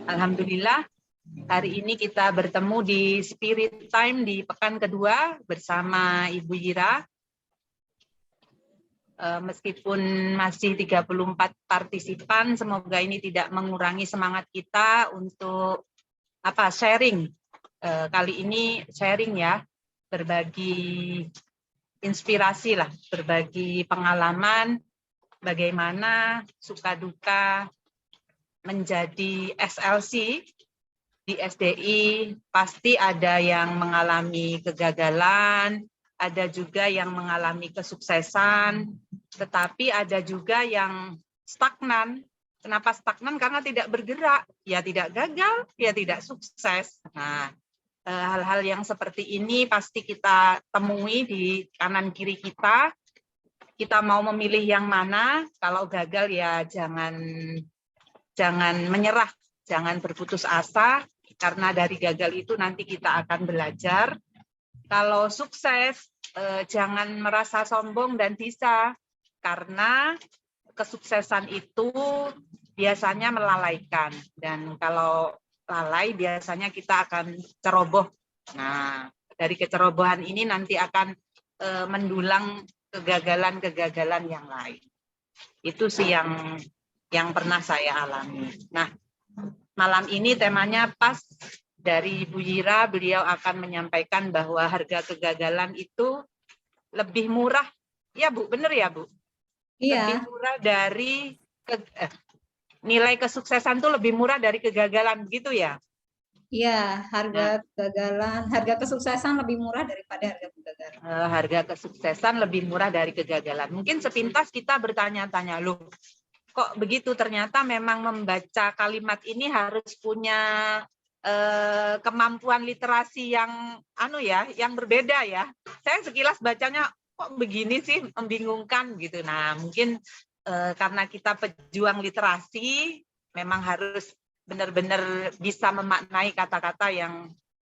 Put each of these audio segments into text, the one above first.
Alhamdulillah, hari ini kita bertemu di Spirit Time di pekan kedua bersama Ibu Ira. Meskipun masih 34 partisipan, semoga ini tidak mengurangi semangat kita untuk sharing. Kali ini sharing ya, berbagi inspirasi lah, berbagi pengalaman, bagaimana suka duka menjadi SLC di SDI. Pasti ada yang mengalami kegagalan, ada juga yang mengalami kesuksesan, tetapi ada juga yang stagnan. Kenapa stagnan? Karena tidak bergerak, ya tidak gagal, ya tidak sukses. Nah, hal-hal yang seperti ini pasti kita temui di kanan kiri kita. Kita mau memilih yang mana, kalau gagal ya jangan menyerah, jangan berputus asa, karena dari gagal itu nanti kita akan belajar. Kalau sukses, jangan merasa sombong dan bisa, karena kesuksesan itu biasanya melalaikan, dan kalau lalai biasanya kita akan ceroboh. Nah, dari kecerobohan ini nanti akan mendulang kegagalan-kegagalan yang lain. Itu sih yang pernah saya alami. Nah, malam ini temanya pas dari Bu Yira, beliau akan menyampaikan bahwa harga kegagalan itu lebih murah. Ya Bu, benar ya Bu? Iya. Lebih murah dari nilai kesuksesan itu lebih murah dari kegagalan, begitu ya? Iya, harga kegagalan, harga kesuksesan lebih murah daripada harga kegagalan. Harga kesuksesan lebih murah dari kegagalan. Mungkin sepintas kita bertanya-tanya, loh, kok begitu? Ternyata memang membaca kalimat ini harus punya kemampuan literasi yang yang berbeda ya. Saya sekilas bacanya kok begini sih, membingungkan gitu. Nah, mungkin karena kita pejuang literasi, memang harus benar-benar bisa memaknai kata-kata yang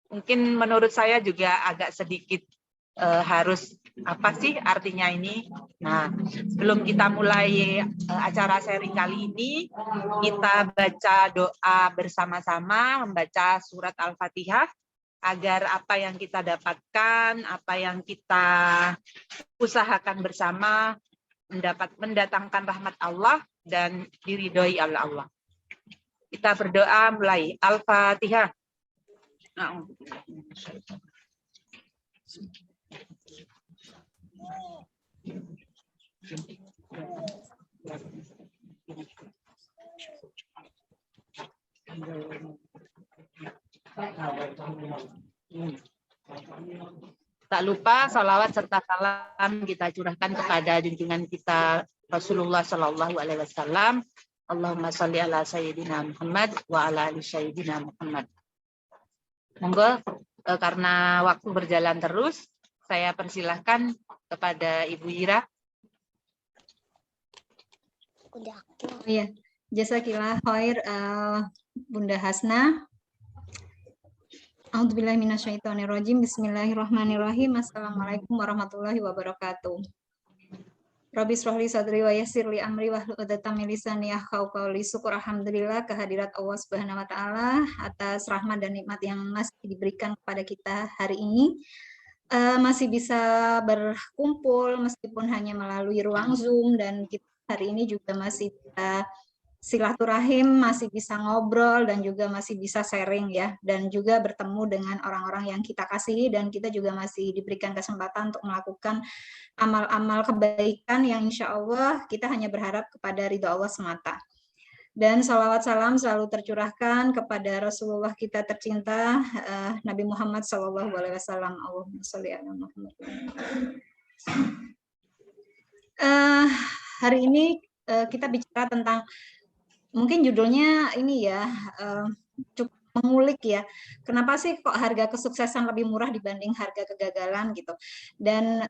mungkin menurut saya juga agak sedikit harus apa sih artinya ini. Nah, sebelum kita mulai acara sharing kali ini, kita baca doa bersama-sama, membaca surat Al-Fatihah, agar apa yang kita dapatkan, apa yang kita usahakan bersama, mendatangkan rahmat Allah dan diridhoi oleh Allah. Kita berdoa mulai. Al-Fatihah. Tak lupa salawat serta salam kita curahkan kepada junjungan kita Rasulullah Shallallahu Alaihi Wasallam. Allahumma sholli ala sayyidina Muhammad wa ala ali sayyidina Muhammad. Monggo, karena waktu berjalan terus, saya persilahkan kepada Ibu Ira. Oh iya, jazakillah khair Bunda Hasna. A'udzubillahi minasyaitonirrajim. Bismillahirrahmanirrahim. Assalamualaikum warahmatullahi wabarakatuh. Rabbi shrahli sadri wa yassirli amri wahlul 'uqdatam min lisani yafqahu qawli. Syukur alhamdulillah kehadirat Allah Subhanahu wa taala atas rahmat dan nikmat yang masih diberikan kepada kita hari ini. Masih bisa berkumpul meskipun hanya melalui ruang Zoom, dan kita hari ini juga masih bisa silaturahim, masih bisa ngobrol, dan juga masih bisa sharing ya, dan juga bertemu dengan orang-orang yang kita kasihi, dan kita juga masih diberikan kesempatan untuk melakukan amal-amal kebaikan yang insya Allah kita hanya berharap kepada ridho Allah semata. Dan salawat salam selalu tercurahkan kepada Rasulullah kita tercinta, Nabi Muhammad Sallallahu Alaihi Wasallam. Allahumma sholli ala Muhammad. Hari ini kita bicara tentang, mungkin judulnya ini ya, cukup mengulik ya, kenapa sih kok harga kesuksesan lebih murah dibanding harga kegagalan gitu. Dan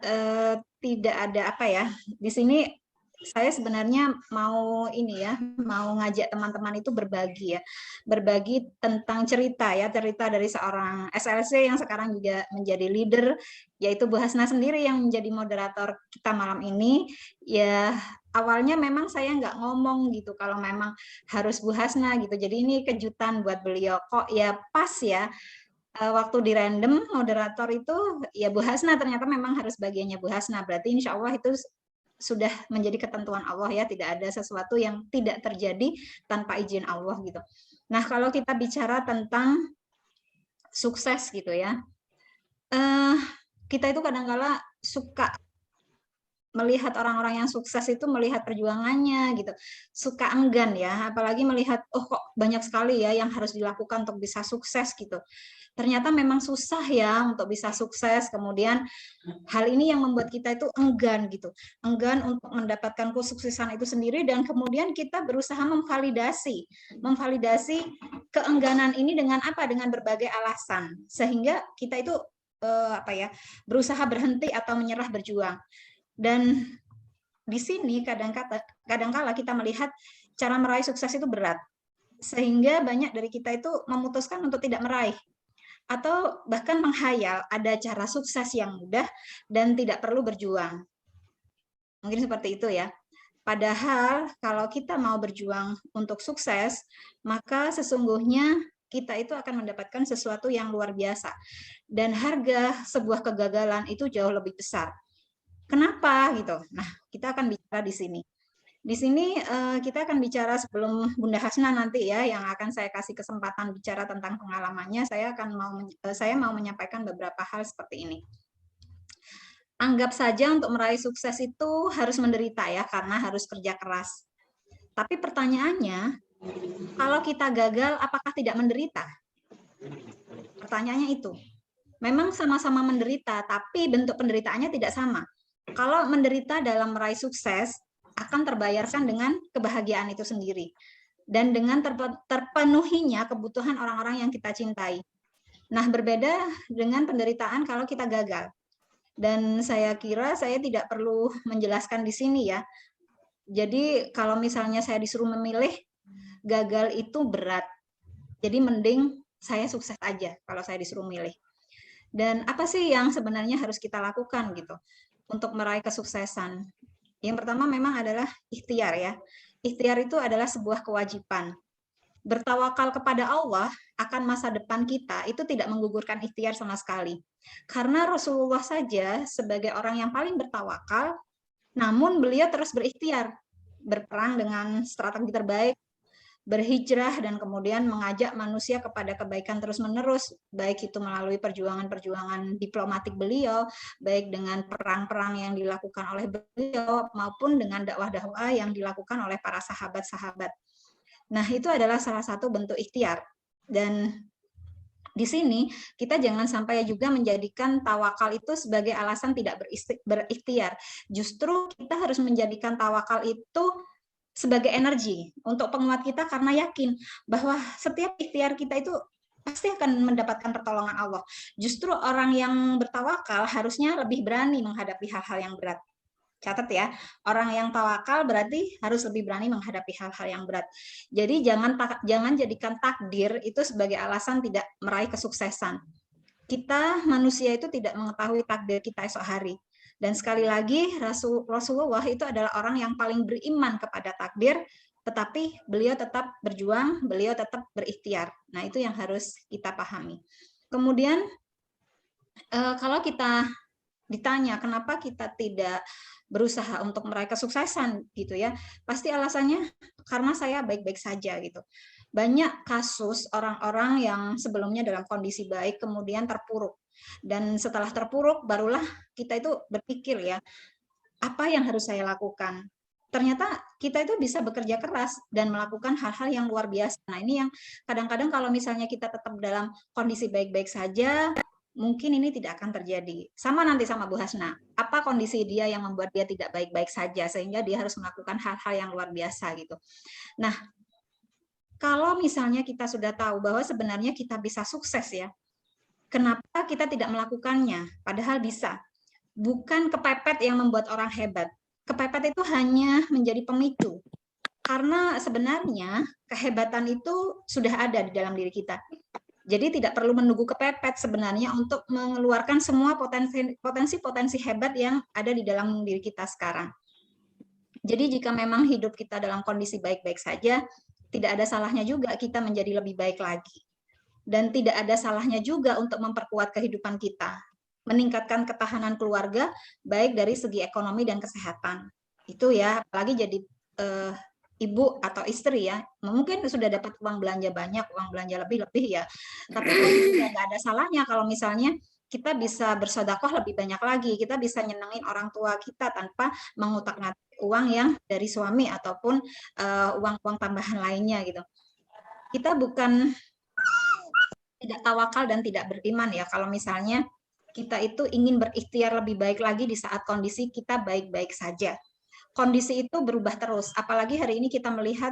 tidak ada apa ya, di sini saya sebenarnya mau ini ya, mau ngajak teman-teman itu berbagi ya, berbagi tentang cerita ya, cerita dari seorang SLC yang sekarang juga menjadi leader, yaitu Bu Hasna sendiri yang menjadi moderator kita malam ini ya. awalnya memang saya nggak ngomong gitu kalau memang harus Bu Hasna gitu. Jadi ini kejutan buat beliau, kok ya pas ya waktu di random moderator itu ya Bu Hasna, ternyata memang harus bagiannya Bu Hasna. Berarti insya Allah itu sudah menjadi ketentuan Allah ya, tidak ada sesuatu yang tidak terjadi tanpa izin Allah gitu. Nah, kalau kita bicara tentang sukses gitu ya, kita itu kadang-kala suka melihat orang-orang yang sukses itu melihat perjuangannya gitu, suka enggan ya, apalagi melihat oh kok banyak sekali ya yang harus dilakukan untuk bisa sukses gitu. Ternyata memang susah ya untuk bisa sukses, kemudian hal ini yang membuat kita itu enggan gitu, enggan untuk mendapatkan kesuksesan itu sendiri, dan kemudian kita berusaha memvalidasi keengganan ini dengan apa? Dengan berbagai alasan, sehingga kita itu berusaha berhenti atau menyerah berjuang. Dan di sini kadang-kala kita melihat cara meraih sukses itu berat, sehingga banyak dari kita itu memutuskan untuk tidak meraih, atau bahkan menghayal ada cara sukses yang mudah dan tidak perlu berjuang. Mungkin seperti itu ya. Padahal kalau kita mau berjuang untuk sukses, maka sesungguhnya kita itu akan mendapatkan sesuatu yang luar biasa. Dan harga sebuah kegagalan itu jauh lebih besar. Kenapa gitu? Nah, kita akan bicara di sini. Di sini kita akan bicara, sebelum Bunda Hasna nanti ya yang akan saya kasih kesempatan bicara tentang pengalamannya, saya mau menyampaikan beberapa hal seperti ini. Anggap saja untuk meraih sukses itu harus menderita ya, karena harus kerja keras. Tapi pertanyaannya, kalau kita gagal apakah tidak menderita? Pertanyaannya itu. Memang sama-sama menderita, tapi bentuk penderitaannya tidak sama. Kalau menderita dalam meraih sukses, akan terbayarkan dengan kebahagiaan itu sendiri. Dan dengan terpenuhinya kebutuhan orang-orang yang kita cintai. Nah, berbeda dengan penderitaan kalau kita gagal. Dan saya kira saya tidak perlu menjelaskan di sini ya. Jadi kalau misalnya saya disuruh memilih, gagal itu berat. Jadi mending saya sukses aja kalau saya disuruh milih. Dan apa sih yang sebenarnya harus kita lakukan gitu untuk meraih kesuksesan? Yang pertama memang adalah ikhtiar ya. Ikhtiar itu adalah sebuah kewajiban. Bertawakal kepada Allah akan masa depan kita itu tidak menggugurkan ikhtiar sama sekali. Karena Rasulullah saja sebagai orang yang paling bertawakal, namun beliau terus berikhtiar, berperang dengan strategi terbaik, berhijrah, dan kemudian mengajak manusia kepada kebaikan terus-menerus, baik itu melalui perjuangan-perjuangan diplomatik beliau, baik dengan perang-perang yang dilakukan oleh beliau, maupun dengan dakwah-dakwah yang dilakukan oleh para sahabat-sahabat. Nah, itu adalah salah satu bentuk ikhtiar. Dan di sini kita jangan sampai juga menjadikan tawakal itu sebagai alasan tidak berikhtiar. Justru kita harus menjadikan tawakal itu sebagai energi untuk penguat kita, karena yakin bahwa setiap ikhtiar kita itu pasti akan mendapatkan pertolongan Allah. Justru orang yang bertawakal harusnya lebih berani menghadapi hal-hal yang berat. Catat ya, orang yang tawakal berarti harus lebih berani menghadapi hal-hal yang berat. Jadi jangan jadikan takdir itu sebagai alasan tidak meraih kesuksesan. Kita manusia itu tidak mengetahui takdir kita esok hari. Dan sekali lagi, Rasulullah itu adalah orang yang paling beriman kepada takdir, tetapi beliau tetap berjuang, beliau tetap berikhtiar. Nah, itu yang harus kita pahami. Kemudian, kalau kita ditanya kenapa kita tidak berusaha untuk meraih kesuksesan gitu ya, pasti alasannya karena saya baik-baik saja gitu. Banyak kasus orang-orang yang sebelumnya dalam kondisi baik kemudian terpuruk, dan setelah terpuruk barulah kita itu berpikir ya, apa yang harus saya lakukan? Ternyata kita itu bisa bekerja keras dan melakukan hal-hal yang luar biasa. Nah, ini yang kadang-kadang kalau misalnya kita tetap dalam kondisi baik-baik saja, mungkin ini tidak akan terjadi. Sama nanti sama Bu Hasna, apa kondisi dia yang membuat dia tidak baik-baik saja sehingga dia harus melakukan hal-hal yang luar biasa gitu. Nah, kalau misalnya kita sudah tahu bahwa sebenarnya kita bisa sukses ya, kenapa kita tidak melakukannya? Padahal bisa. Bukan kepepet yang membuat orang hebat. Kepepet itu hanya menjadi pemicu. Karena sebenarnya kehebatan itu sudah ada di dalam diri kita. Jadi tidak perlu menunggu kepepet sebenarnya untuk mengeluarkan semua potensi-potensi hebat yang ada di dalam diri kita sekarang. Jadi jika memang hidup kita dalam kondisi baik-baik saja, tidak ada salahnya juga kita menjadi lebih baik lagi. Dan tidak ada salahnya juga untuk memperkuat kehidupan kita, meningkatkan ketahanan keluarga, baik dari segi ekonomi dan kesehatan. Itu ya, apalagi jadi ibu atau istri ya, mungkin sudah dapat uang belanja banyak, uang belanja lebih-lebih ya, tapi kan juga nggak ada salahnya kalau misalnya kita bisa bersedekah lebih banyak lagi, kita bisa nyenengin orang tua kita tanpa mengutak-ngatik uang yang dari suami ataupun uang-uang tambahan lainnya gitu. Kita bukan tidak tawakal dan tidak beriman ya kalau misalnya kita itu ingin berikhtiar lebih baik lagi di saat kondisi kita baik-baik saja. Kondisi itu berubah terus, apalagi hari ini kita melihat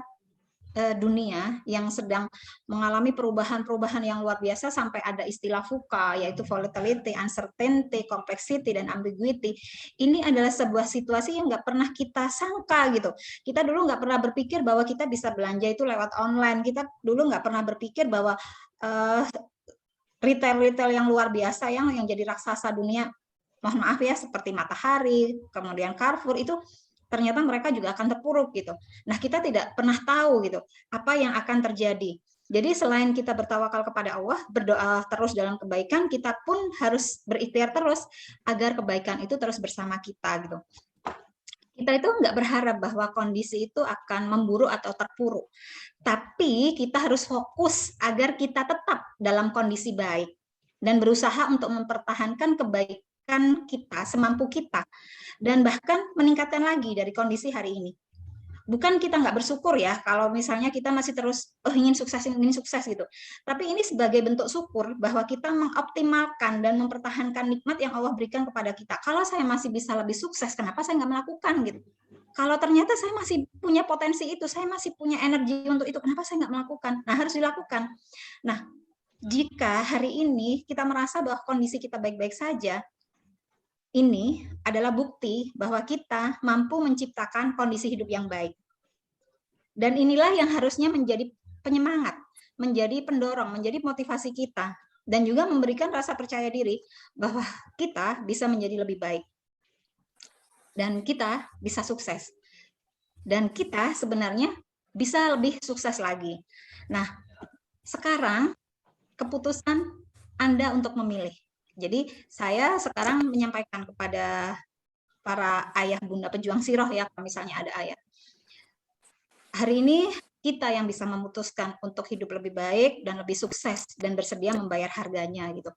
dunia yang sedang mengalami perubahan-perubahan yang luar biasa sampai ada istilah VUCA, yaitu volatility, uncertainty, complexity, dan ambiguity. Ini adalah sebuah situasi yang nggak pernah kita sangka gitu. Kita dulu nggak pernah berpikir bahwa kita bisa belanja itu lewat online. Kita dulu nggak pernah berpikir bahwa retail-retail yang luar biasa yang jadi raksasa dunia, mohon maaf ya, seperti Matahari, kemudian Carrefour, itu ternyata mereka juga akan terpuruk gitu. Nah, kita tidak pernah tahu gitu apa yang akan terjadi. Jadi selain kita bertawakal kepada Allah, berdoa terus dalam kebaikan, kita pun harus berikhtiar terus agar kebaikan itu terus bersama kita gitu. Kita itu nggak berharap bahwa kondisi itu akan memburuk atau terpuruk. Tapi kita harus fokus agar kita tetap dalam kondisi baik dan berusaha untuk mempertahankan kebaikan kita semampu kita dan bahkan meningkatkan lagi dari kondisi hari ini. Bukan kita nggak bersyukur ya kalau misalnya kita masih terus ingin sukses gitu. Tapi ini sebagai bentuk syukur bahwa kita mengoptimalkan dan mempertahankan nikmat yang Allah berikan kepada kita. Kalau saya masih bisa lebih sukses, kenapa saya nggak melakukan gitu? Kalau ternyata saya masih punya potensi itu, saya masih punya energi untuk itu, kenapa saya nggak melakukan? Nah, harus dilakukan. Nah, jika hari ini kita merasa bahwa kondisi kita baik-baik saja, ini adalah bukti bahwa kita mampu menciptakan kondisi hidup yang baik. Dan inilah yang harusnya menjadi penyemangat, menjadi pendorong, menjadi motivasi kita, dan juga memberikan rasa percaya diri bahwa kita bisa menjadi lebih baik. Dan kita bisa sukses. Dan kita sebenarnya bisa lebih sukses lagi. Nah, sekarang keputusan Anda untuk memilih. Jadi saya sekarang menyampaikan kepada para ayah bunda pejuang siroh ya, kalau misalnya ada ayah. Hari ini kita yang bisa memutuskan untuk hidup lebih baik dan lebih sukses dan bersedia membayar harganya gitu.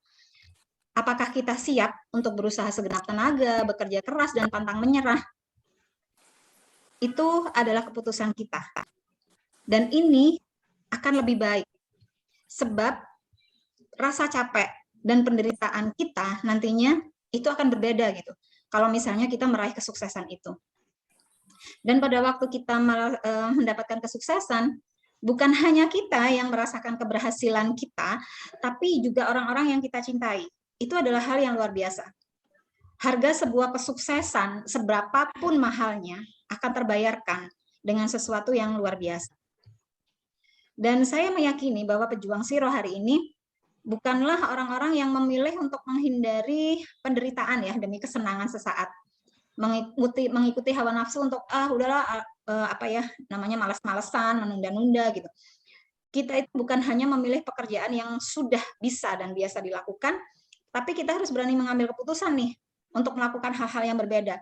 Apakah kita siap untuk berusaha segenap tenaga, bekerja keras dan pantang menyerah? Itu adalah keputusan kita. Dan ini akan lebih baik. Sebab rasa capek dan penderitaan kita nantinya itu akan berbeda gitu. Kalau misalnya kita meraih kesuksesan itu. Dan pada waktu kita mendapatkan kesuksesan, bukan hanya kita yang merasakan keberhasilan kita, tapi juga orang-orang yang kita cintai. Itu adalah hal yang luar biasa. Harga sebuah kesuksesan, seberapapun mahalnya, akan terbayarkan dengan sesuatu yang luar biasa. Dan saya meyakini bahwa pejuang siroh hari ini bukanlah orang-orang yang memilih untuk menghindari penderitaan ya demi kesenangan sesaat, mengikuti hawa nafsu untuk udahlah apa ya namanya malas-malesan, menunda-nunda gitu. Kita itu bukan hanya memilih pekerjaan yang sudah bisa dan biasa dilakukan, tapi kita harus berani mengambil keputusan nih untuk melakukan hal-hal yang berbeda.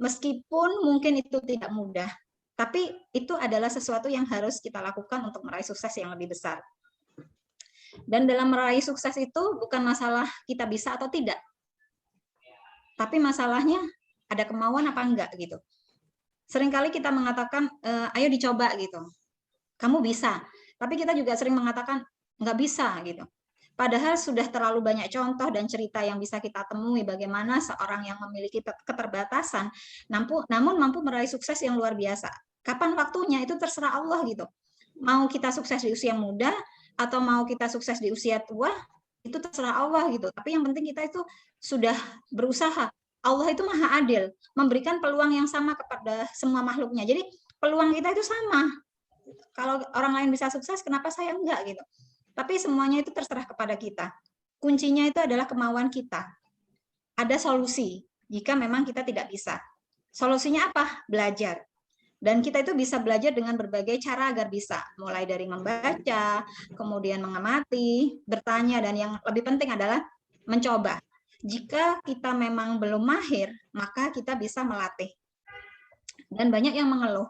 Meskipun mungkin itu tidak mudah, tapi itu adalah sesuatu yang harus kita lakukan untuk meraih sukses yang lebih besar. Dan dalam meraih sukses itu bukan masalah kita bisa atau tidak, tapi masalahnya ada kemauan apa enggak gitu. Seringkali kita mengatakan, ayo dicoba gitu, kamu bisa. Tapi kita juga sering mengatakan nggak bisa gitu. Padahal sudah terlalu banyak contoh dan cerita yang bisa kita temui bagaimana seorang yang memiliki keterbatasan namun mampu meraih sukses yang luar biasa. Kapan waktunya itu terserah Allah gitu. Mau kita sukses di usia muda atau mau kita sukses di usia tua, itu terserah Allah gitu. Tapi yang penting kita itu sudah berusaha. Allah itu maha adil, memberikan peluang yang sama kepada semua makhluknya. Jadi peluang kita itu sama. Kalau orang lain bisa sukses, kenapa saya enggak gitu. Tapi semuanya itu terserah kepada kita. Kuncinya itu adalah kemauan kita. Ada solusi jika memang kita tidak bisa. Solusinya apa? Belajar. Dan kita itu bisa belajar dengan berbagai cara agar bisa, mulai dari membaca, kemudian mengamati, bertanya, dan yang lebih penting adalah mencoba. Jika kita memang belum mahir, maka kita bisa melatih. Dan banyak yang mengeluh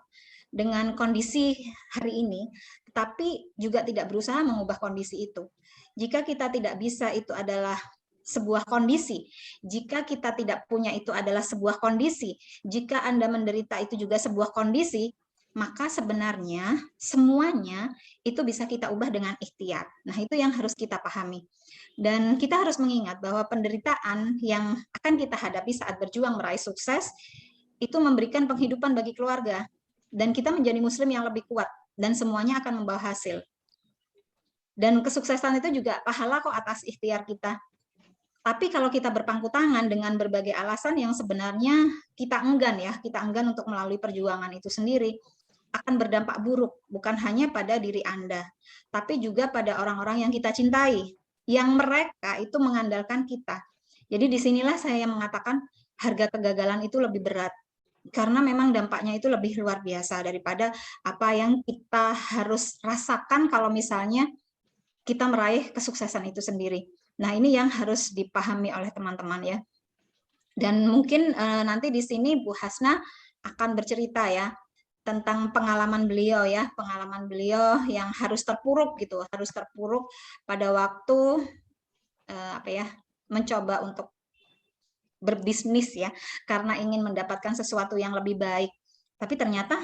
dengan kondisi hari ini, tetapi juga tidak berusaha mengubah kondisi itu. Jika kita tidak bisa, itu adalah sebuah kondisi. Jika kita tidak punya, itu adalah sebuah kondisi. Jika Anda menderita, itu juga sebuah kondisi. Maka sebenarnya semuanya itu bisa kita ubah dengan ikhtiar. Nah, itu yang harus kita pahami. Dan kita harus mengingat bahwa penderitaan yang akan kita hadapi saat berjuang meraih sukses itu memberikan penghidupan bagi keluarga. Dan kita menjadi muslim yang lebih kuat. Dan semuanya akan membawa hasil. Dan kesuksesan itu juga pahala kok atas ikhtiar kita. Tapi kalau kita berpangku tangan dengan berbagai alasan yang sebenarnya kita enggan untuk melalui perjuangan itu sendiri, akan berdampak buruk, bukan hanya pada diri Anda, tapi juga pada orang-orang yang kita cintai, yang mereka itu mengandalkan kita. Jadi disinilah saya mengatakan harga kegagalan itu lebih berat, karena memang dampaknya itu lebih luar biasa daripada apa yang kita harus rasakan kalau misalnya kita meraih kesuksesan itu sendiri. Nah, ini yang harus dipahami oleh teman-teman ya. Dan mungkin nanti di sini Bu Hasna akan bercerita ya tentang pengalaman beliau yang harus terpuruk gitu, harus terpuruk pada waktu mencoba untuk berbisnis ya, karena ingin mendapatkan sesuatu yang lebih baik. Tapi ternyata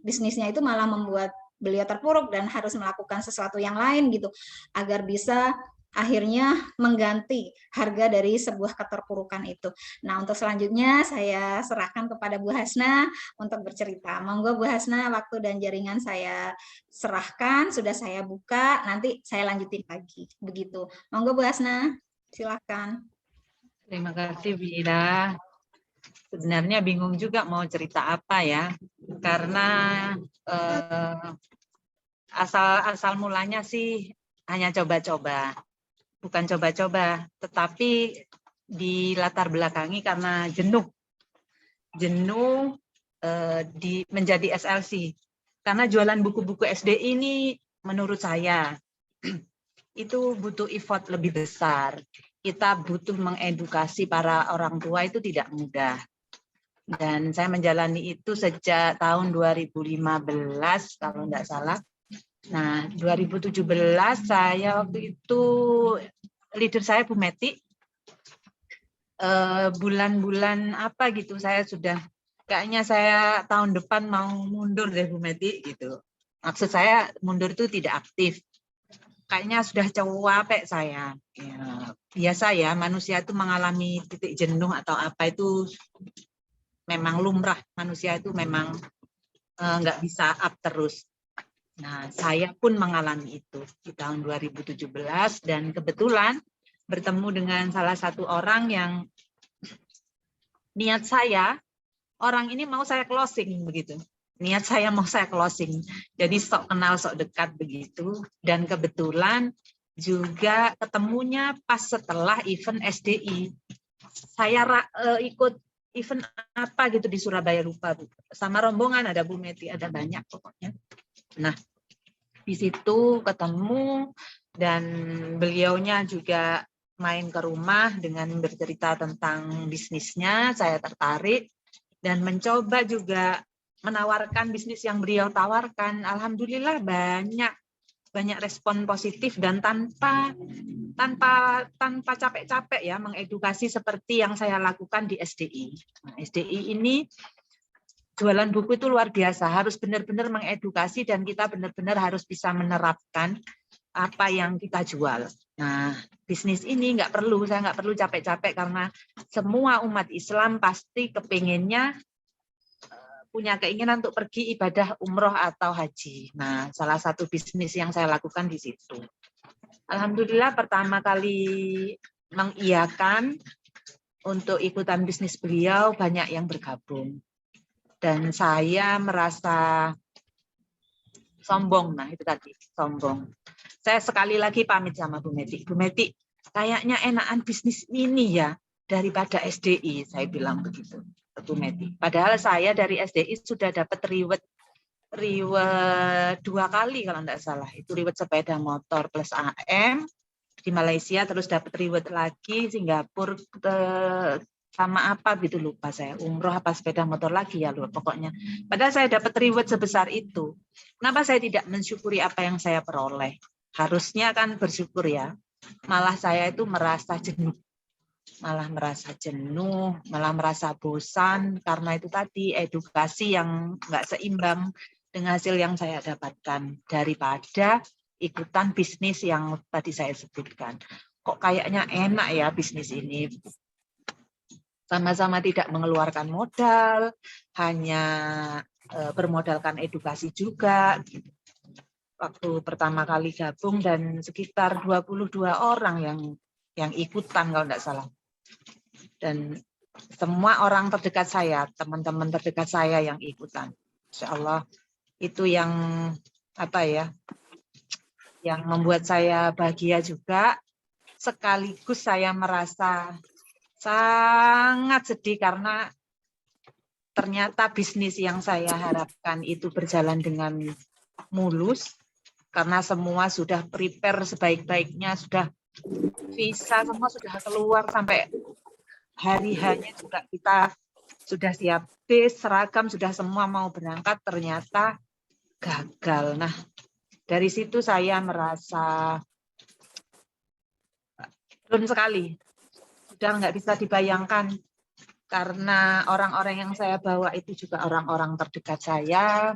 bisnisnya itu malah membuat beliau terpuruk dan harus melakukan sesuatu yang lain gitu, agar bisa akhirnya mengganti harga dari sebuah keterpurukan itu. Nah, untuk selanjutnya saya serahkan kepada Bu Hasna untuk bercerita. Monggo Bu Hasna, waktu dan jaringan saya serahkan, sudah saya buka, nanti saya lanjutin lagi. Begitu. Monggo Bu Hasna, silakan. Terima kasih Vira. Sebenarnya bingung juga mau cerita apa ya, karena asal mulanya sih hanya coba-coba. Bukan coba-coba, tetapi di latar belakangi karena jenuh menjadi SLC. Karena jualan buku-buku SD ini menurut saya itu butuh effort lebih besar. Kita butuh mengedukasi para orang tua, itu tidak mudah. Dan saya menjalani itu sejak tahun 2015 kalau tidak salah. Nah, 2017 saya waktu itu leader saya Bu Meti, bulan-bulan apa gitu saya sudah kayaknya saya tahun depan mau mundur deh Bu Meti gitu. Maksud saya mundur itu tidak aktif. Kayaknya sudah capek saya. Ya, biasa ya manusia itu mengalami titik jenuh atau apa itu memang lumrah, manusia itu memang nggak bisa up terus. Nah, saya pun mengalami itu di tahun 2017 dan kebetulan bertemu dengan salah satu orang yang niat saya, orang ini mau saya closing begitu. Niat saya mau saya closing. Jadi sok kenal, sok dekat begitu. Dan kebetulan juga ketemunya pas setelah event SDI. Saya ikut event apa gitu di Surabaya, lupa Bu. Sama rombongan ada Bu Meti, ada banyak pokoknya. Nah, di situ ketemu dan beliaunya juga main ke rumah dengan bercerita tentang bisnisnya. Saya tertarik dan mencoba juga menawarkan bisnis yang beliau tawarkan. Alhamdulillah banyak respon positif dan tanpa capek-capek ya mengedukasi seperti yang saya lakukan di SDI. Nah, SDI ini jualan buku itu luar biasa, harus benar-benar mengedukasi dan kita benar-benar harus bisa menerapkan apa yang kita jual. Nah, bisnis ini saya nggak perlu capek-capek karena semua umat Islam pasti kepinginnya punya keinginan untuk pergi ibadah umroh atau haji. Nah, salah satu bisnis yang saya lakukan di situ. Alhamdulillah pertama kali mengiyakan untuk ikutan bisnis beliau banyak yang bergabung. Dan saya merasa sombong, nah itu tadi, sombong. Saya sekali lagi pamit sama Bu Meti. Bu Meti, kayaknya enakan bisnis ini ya daripada SDI, saya bilang begitu. Meti. Padahal saya dari SDI sudah dapat reward 2 kali kalau tidak salah. Itu reward sepeda motor plus AM di Malaysia, terus dapat reward lagi Singapura sama apa gitu, lupa saya, umroh apa sepeda motor lagi ya lupa pokoknya. Padahal saya dapat reward sebesar itu. Kenapa saya tidak mensyukuri apa yang saya peroleh? Harusnya kan bersyukur ya. Malah saya itu merasa jenuh. Malah merasa bosan karena itu tadi edukasi yang nggak seimbang dengan hasil yang saya dapatkan daripada ikutan bisnis yang tadi saya sebutkan. Kok kayaknya enak ya bisnis ini. Sama-sama tidak mengeluarkan modal, hanya bermodalkan edukasi juga. Waktu pertama kali gabung dan sekitar 22 orang yang ikutan kalau tidak salah. Dan semua orang terdekat saya, teman-teman terdekat saya yang ikutan. Insya Allah itu yang yang membuat saya bahagia juga. Sekaligus saya merasa sangat sedih karena ternyata bisnis yang saya harapkan itu berjalan dengan mulus karena semua sudah prepare sebaik-baiknya, sudah visa semua sudah keluar, sampai hari-harinya juga kita sudah siap bis, seragam sudah semua mau berangkat, ternyata gagal. Nah, dari situ saya merasa turun sekali. Sudah nggak bisa dibayangkan karena orang-orang yang saya bawa itu juga orang-orang terdekat saya,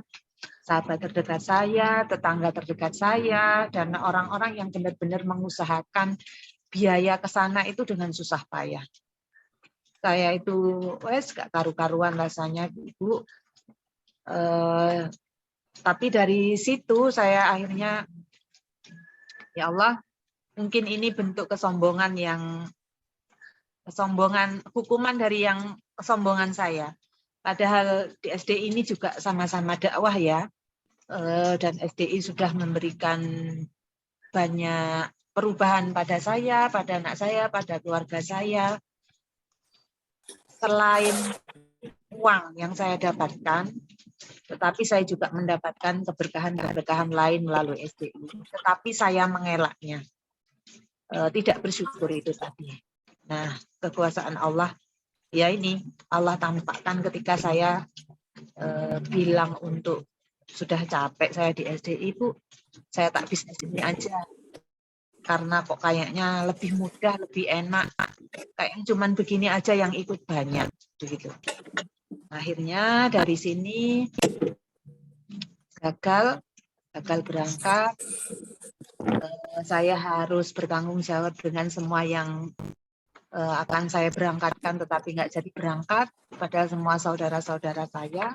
sahabat terdekat saya, tetangga terdekat saya, dan orang-orang yang benar-benar mengusahakan biaya ke sana itu dengan susah payah. Saya itu gak karu-karuan rasanya, Ibu. Tapi dari situ saya akhirnya, ya Allah, mungkin ini bentuk hukuman dari yang kesombongan saya. Padahal di SDI ini juga sama-sama dakwah ya, dan SDI sudah memberikan banyak perubahan pada saya, pada anak saya, pada keluarga saya. Selain uang yang saya dapatkan, tetapi saya juga mendapatkan keberkahan-keberkahan lain melalui SDI. Tetapi saya mengelaknya, tidak bersyukur itu tadi. Nah, kekuasaan Allah, ya ini Allah tampakkan ketika saya bilang untuk sudah capek saya di SDI, Bu, saya tak bisnis ini aja. Karena kok kayaknya lebih mudah, lebih enak. Kayaknya cuman begini aja yang ikut banyak. Begitu. Akhirnya dari sini gagal berangkat. Saya harus bertanggung jawab dengan semua yang akan saya berangkatkan tetapi nggak jadi berangkat, padahal semua saudara-saudara saya,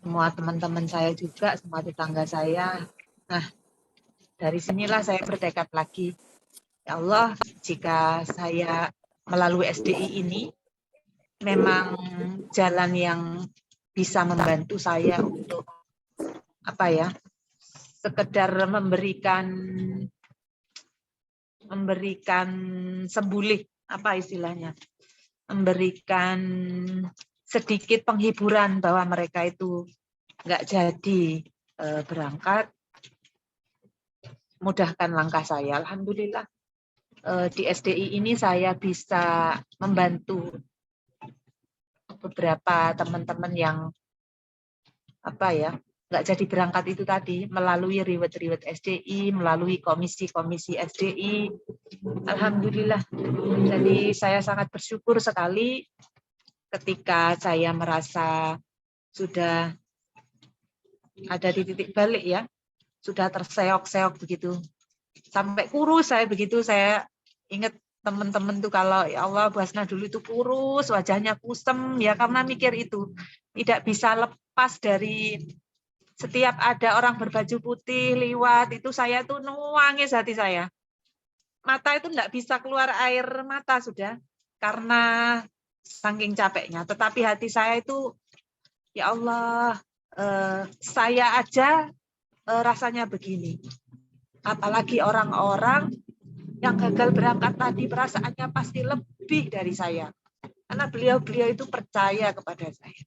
semua teman-teman saya juga, semua tetangga saya. Nah, dari sinilah saya bertekad lagi, ya Allah, jika saya melalui SDI ini memang jalan yang bisa membantu saya untuk sekedar memberikan sembulik, memberikan sedikit penghiburan bahwa mereka itu nggak jadi berangkat, mudahkan langkah saya. Alhamdulillah di SDI ini saya bisa membantu beberapa teman-teman yang nggak jadi berangkat itu tadi, melalui reward SDI, melalui komisi-komisi SDI. Alhamdulillah. Jadi saya sangat bersyukur sekali ketika saya merasa sudah ada di titik balik ya, sudah terseok-seok begitu. Sampai kurus saya begitu, saya ingat teman-teman tuh kalau ya Allah Bu Hasna dulu itu kurus, wajahnya kusem ya karena mikir itu. Tidak bisa lepas dari setiap ada orang berbaju putih liwat itu saya tuh nangis hati saya. Mata itu enggak bisa keluar air mata sudah karena saking capeknya. Tetapi hati saya itu ya Allah, saya aja rasanya begini. Apalagi orang-orang yang gagal berangkat tadi perasaannya pasti lebih dari saya. Karena beliau-beliau itu percaya kepada saya.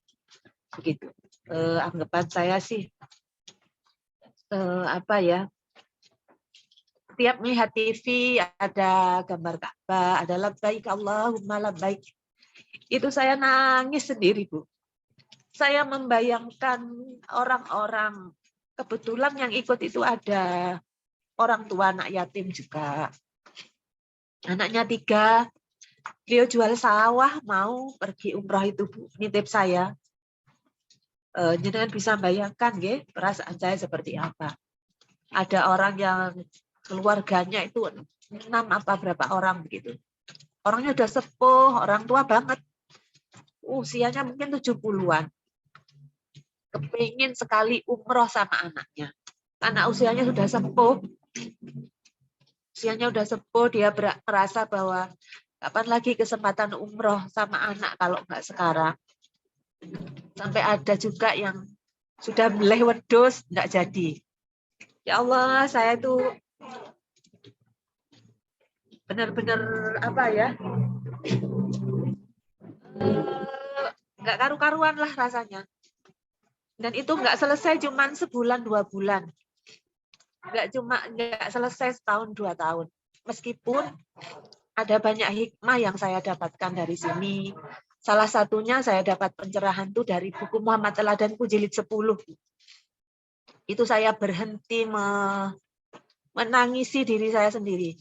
Begitu. Anggapan saya sih apa ya? Tiap melihat TV ada gambar Ka'bah, ada labbaik Allahumma labbaik. Itu saya nangis sendiri, Bu. Saya membayangkan orang-orang, kebetulan yang ikut itu ada orang tua anak yatim juga. Anaknya 3, beliau jual sawah, mau pergi umroh itu, Bu. Nitip saya. Jenengan bisa bayangkan, nggih, perasaan saya seperti apa. Ada orang yang keluarganya itu 6 apa berapa orang begitu. Orangnya udah sepuh, orang tua banget. Usianya mungkin 70-an. Kepingin sekali umroh sama anaknya. Karena usianya sudah sepuh. Usianya udah sepuh, dia merasa bahwa kapan lagi kesempatan umroh sama anak kalau nggak sekarang. Sampai ada juga yang sudah beleh wedus, nggak jadi. Ya Allah, saya tuh benar-benar apa ya, nggak karu-karuan lah rasanya. Dan itu nggak selesai cuman sebulan 2 bulan, nggak selesai setahun 2 tahun. Meskipun ada banyak hikmah yang saya dapatkan dari sini. Salah satunya saya dapat pencerahan tuh dari buku Muhammad Teladanku jilid 10. Itu saya berhenti menangisi diri saya sendiri.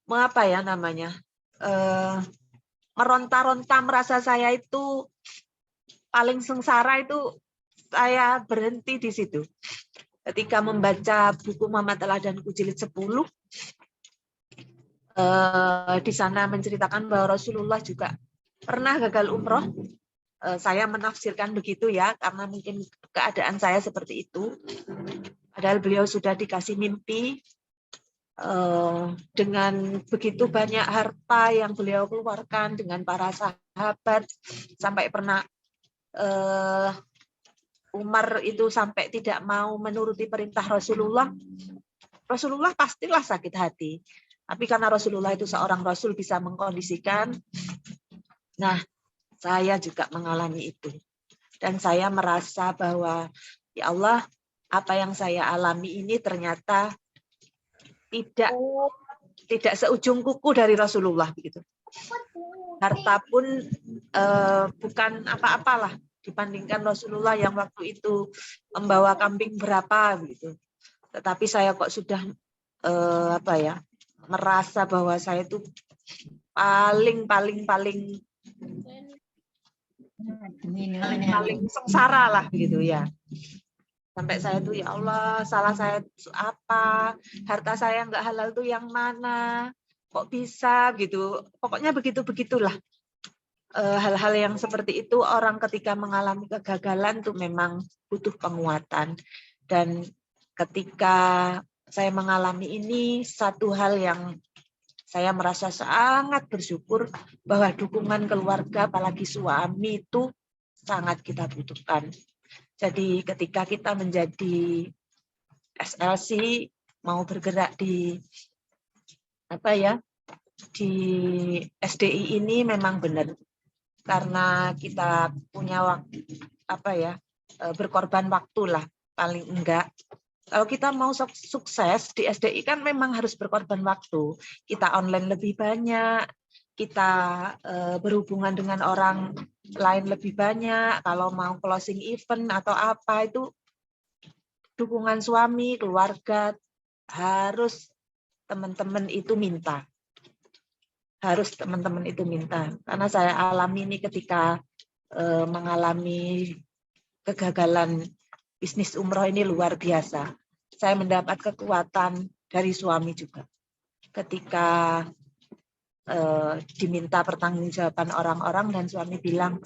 Apa ya namanya? Meronta-ronta merasa saya itu paling sengsara, itu saya berhenti di situ. Ketika membaca buku Muhammad Teladanku jilid 10, di sana menceritakan bahwa Rasulullah juga pernah gagal umroh. Saya menafsirkan begitu ya, karena mungkin keadaan saya seperti itu. Padahal beliau sudah dikasih mimpi dengan begitu banyak harta yang beliau keluarkan dengan para sahabat, sampai pernah Umar itu sampai tidak mau menuruti perintah Rasulullah. Rasulullah pastilah sakit hati. Tapi karena Rasulullah itu seorang Rasul bisa mengkondisikan. Nah, saya juga mengalami itu. Dan saya merasa bahwa, ya Allah, apa yang saya alami ini ternyata tidak seujung kuku dari Rasulullah begitu. Harta pun bukan apa-apalah dibandingkan Rasulullah yang waktu itu membawa kambing berapa begitu. Tetapi saya kok sudah merasa bahwa saya itu paling sengsara lah begitu ya. Sampai saya tuh, ya Allah, salah saya apa? Harta saya nggak halal tuh yang mana? Kok bisa gitu? Pokoknya begitulah. Hal-hal yang seperti itu orang ketika mengalami kegagalan tuh memang butuh penguatan. Dan ketika saya mengalami ini, satu hal yang saya merasa sangat bersyukur bahwa dukungan keluarga, apalagi suami, itu sangat kita butuhkan. Jadi ketika kita menjadi SLC, mau bergerak di di SDI ini memang benar, karena kita punya waktu berkorban waktu lah paling enggak. Kalau kita mau sukses di SDI kan memang harus berkorban waktu. Kita online lebih banyak, kita berhubungan dengan orang lain lebih banyak. Kalau mau closing event atau apa itu dukungan suami, keluarga, harus teman-teman itu minta. Karena saya alami ini ketika mengalami kegagalan bisnis umroh ini luar biasa. Saya mendapat kekuatan dari suami juga. Ketika diminta pertanggungjawaban orang-orang dan suami bilang,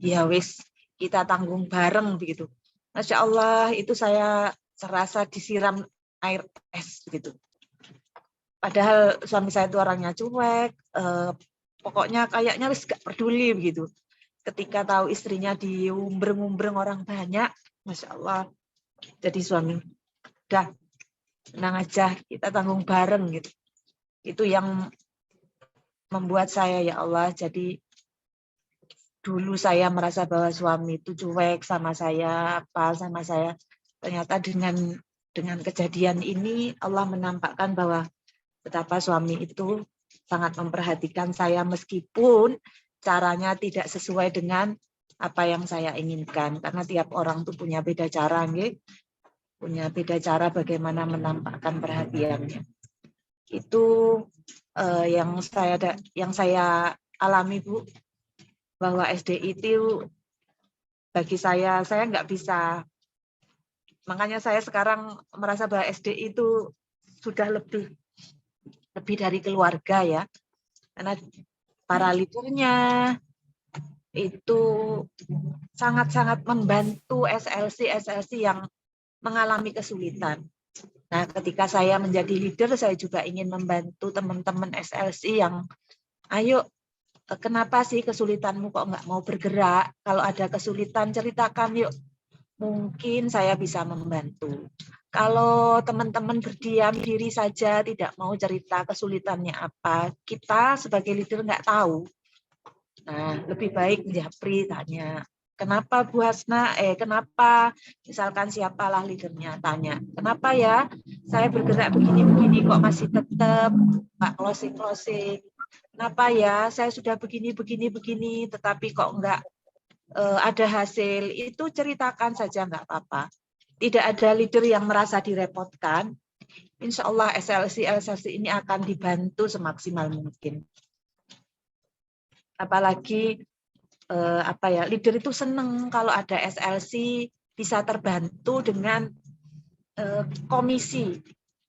ya wis kita tanggung bareng begitu. Masya Allah, itu saya serasa disiram air es gitu. Padahal suami saya itu orangnya cuek, pokoknya kayaknya wis gak peduli begitu. Ketika tahu istrinya diumbreng-umbreng orang banyak, Masya Allah, jadi suami, udah tenang aja, kita tanggung bareng gitu. Itu yang membuat saya, ya Allah, jadi dulu saya merasa bahwa suami itu cuek sama saya, apa sama saya. Ternyata dengan kejadian ini Allah menampakkan bahwa betapa suami itu sangat memperhatikan saya meskipun caranya tidak sesuai dengan apa yang saya inginkan. Karena tiap orang tuh punya beda cara, nggih. Punya beda cara bagaimana menampakkan perhatiannya. Itu yang saya alami, Bu, bahwa SDI itu bagi saya nggak bisa. Makanya saya sekarang merasa bahwa SDI itu sudah lebih dari keluarga ya, karena para leadernya itu sangat-sangat membantu SLC yang mengalami kesulitan. Nah, ketika saya menjadi leader, saya juga ingin membantu teman-teman SLC yang, ayo, kenapa sih kesulitanmu kok nggak mau bergerak? Kalau ada kesulitan, ceritakan yuk. Mungkin saya bisa membantu. Kalau teman-teman berdiam diri saja, tidak mau cerita kesulitannya apa, kita sebagai leader nggak tahu. Nah, lebih baik Japri tanya, kenapa Bu Hasna, kenapa, misalkan siapalah leadernya, tanya, kenapa ya saya bergerak begini-begini kok masih tetap nggak closing-closing, kenapa ya saya sudah begini-begini, tetapi kok nggak ada hasil, itu ceritakan saja nggak apa-apa. Tidak ada leader yang merasa direpotkan. Insya Allah SLC ini akan dibantu semaksimal mungkin. Apalagi leader itu senang kalau ada SLC bisa terbantu dengan komisi.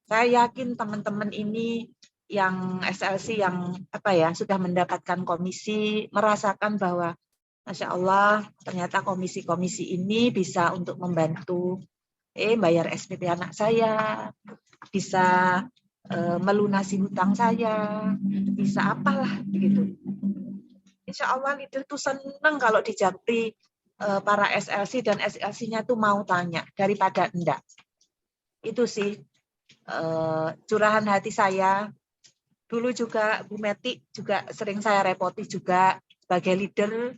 Saya yakin teman-teman ini yang SLC yang sudah mendapatkan komisi merasakan bahwa Masya Allah, ternyata komisi-komisi ini bisa untuk membantu bayar SPP anak saya, bisa melunasi hutang saya, bisa apalah begitu. Insya Allah leader itu senang kalau di Japri para SLC dan SLC-nya tuh mau tanya daripada enggak. Itu sih curahan hati saya. Dulu juga Bu Meti juga sering saya repoti juga sebagai leader.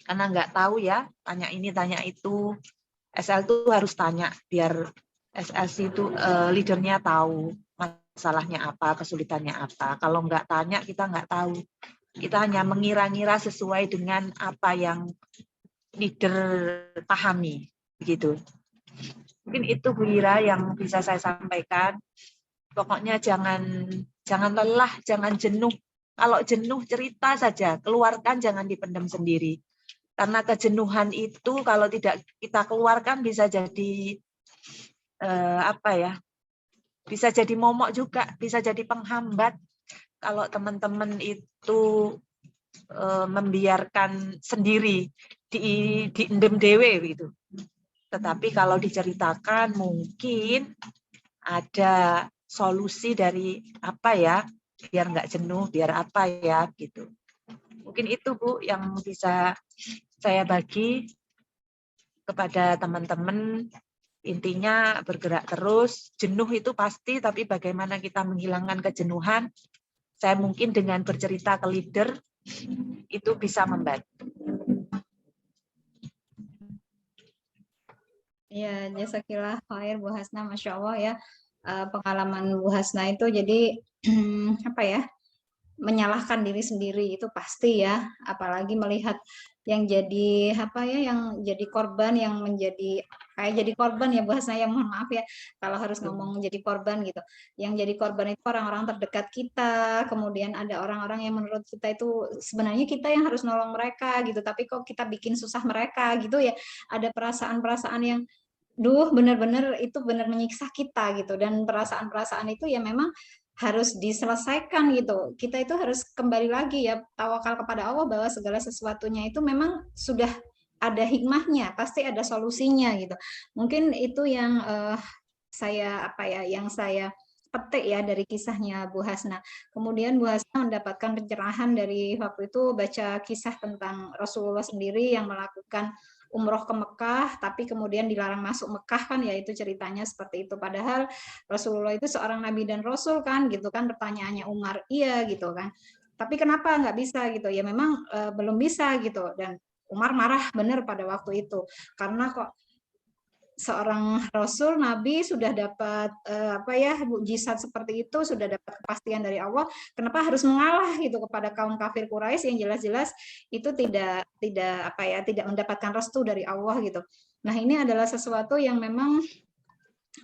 Karena nggak tahu ya, tanya ini, tanya itu. SL itu harus tanya, biar SLC itu leadernya tahu masalahnya apa, kesulitannya apa. Kalau nggak tanya, kita nggak tahu. Kita hanya mengira-ngira sesuai dengan apa yang leader pahami. Begitu. Mungkin itu Bu Ira yang bisa saya sampaikan. Pokoknya jangan lelah, jangan jenuh. Kalau jenuh cerita saja, keluarkan, jangan dipendam sendiri. Karena kejenuhan itu kalau tidak kita keluarkan bisa jadi bisa jadi momok juga, bisa jadi penghambat. Kalau teman-teman itu membiarkan sendiri diendem dewe gitu. Tetapi kalau diceritakan mungkin ada solusi dari biar nggak jenuh, biar gitu. Mungkin itu Bu yang bisa saya bagi kepada teman-teman. Intinya bergerak terus, jenuh itu pasti, tapi bagaimana kita menghilangkan kejenuhan, saya mungkin dengan bercerita ke leader, itu bisa membantu. Ya, jasakillah khair Bu Hasna, Masya Allah ya. Pengalaman Bu Hasna itu jadi menyalahkan diri sendiri itu pasti ya, apalagi melihat yang jadi yang jadi korban, yang menjadi jadi korban ya Bu Hasna, ya mohon maaf ya kalau harus ngomong jadi korban gitu. Yang jadi korban itu orang-orang terdekat kita, kemudian ada orang-orang yang menurut kita itu sebenarnya kita yang harus nolong mereka gitu, tapi kok kita bikin susah mereka gitu ya. Ada perasaan-perasaan yang benar-benar itu benar menyiksa kita gitu, dan perasaan-perasaan itu ya memang harus diselesaikan gitu. Kita itu harus kembali lagi ya tawakal kepada Allah bahwa segala sesuatunya itu memang sudah ada hikmahnya, pasti ada solusinya gitu. Mungkin itu yang saya petik ya dari kisahnya Bu Hasna. Kemudian Bu Hasna mendapatkan pencerahan dari waktu itu baca kisah tentang Rasulullah sendiri yang melakukan umroh ke Mekah, tapi kemudian dilarang masuk Mekah kan, yaitu ceritanya seperti itu. Padahal Rasulullah itu seorang nabi dan rasul kan, gitu kan, pertanyaannya Umar, iya gitu kan. Tapi kenapa nggak bisa gitu? Ya memang belum bisa gitu. Dan Umar marah benar pada waktu itu karena kok seorang rasul nabi sudah dapat mukjizat seperti itu, sudah dapat kepastian dari Allah, kenapa harus mengalah gitu kepada kaum kafir Quraisy yang jelas-jelas itu tidak mendapatkan restu dari Allah gitu. Nah, ini adalah sesuatu yang memang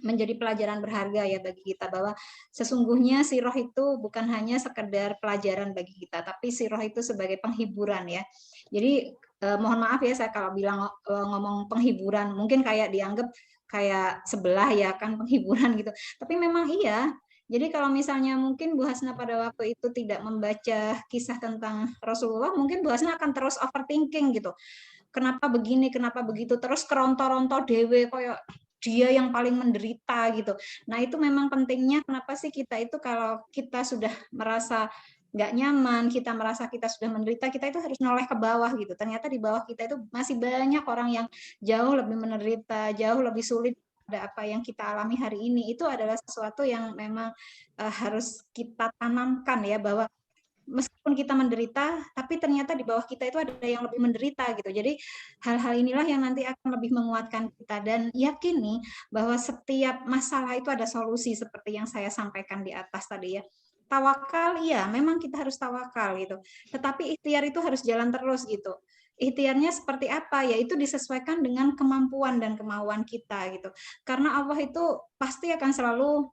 menjadi pelajaran berharga ya bagi kita, bahwa sesungguhnya sirah itu bukan hanya sekedar pelajaran bagi kita, tapi sirah itu sebagai penghiburan ya. Jadi mohon maaf ya saya kalau bilang ngomong penghiburan, mungkin kayak dianggap kayak sebelah ya kan penghiburan gitu. Tapi memang iya. Jadi kalau misalnya mungkin Bu Hasna pada waktu itu tidak membaca kisah tentang Rasulullah, mungkin Bu Hasna akan terus overthinking gitu. Kenapa begini, kenapa begitu, terus keronto-ronto dewe koyo dia yang paling menderita gitu. Nah, itu memang pentingnya kenapa sih kita itu kalau kita sudah merasa nggak nyaman, kita merasa kita sudah menderita, kita itu harus noleh ke bawah gitu. Ternyata di bawah kita itu masih banyak orang yang jauh lebih menderita, jauh lebih sulit pada apa yang kita alami hari ini. Itu adalah sesuatu yang memang harus kita tanamkan ya, bahwa meskipun kita menderita, tapi ternyata di bawah kita itu ada yang lebih menderita gitu. Jadi hal-hal inilah yang nanti akan lebih menguatkan kita, dan yakini bahwa setiap masalah itu ada solusi seperti yang saya sampaikan di atas tadi ya. Tawakal, iya, memang kita harus tawakal gitu. Tetapi ikhtiar itu harus jalan terus gitu. Ikhtiarnya seperti apa? Ya itu disesuaikan dengan kemampuan dan kemauan kita gitu. Karena Allah itu pasti akan selalu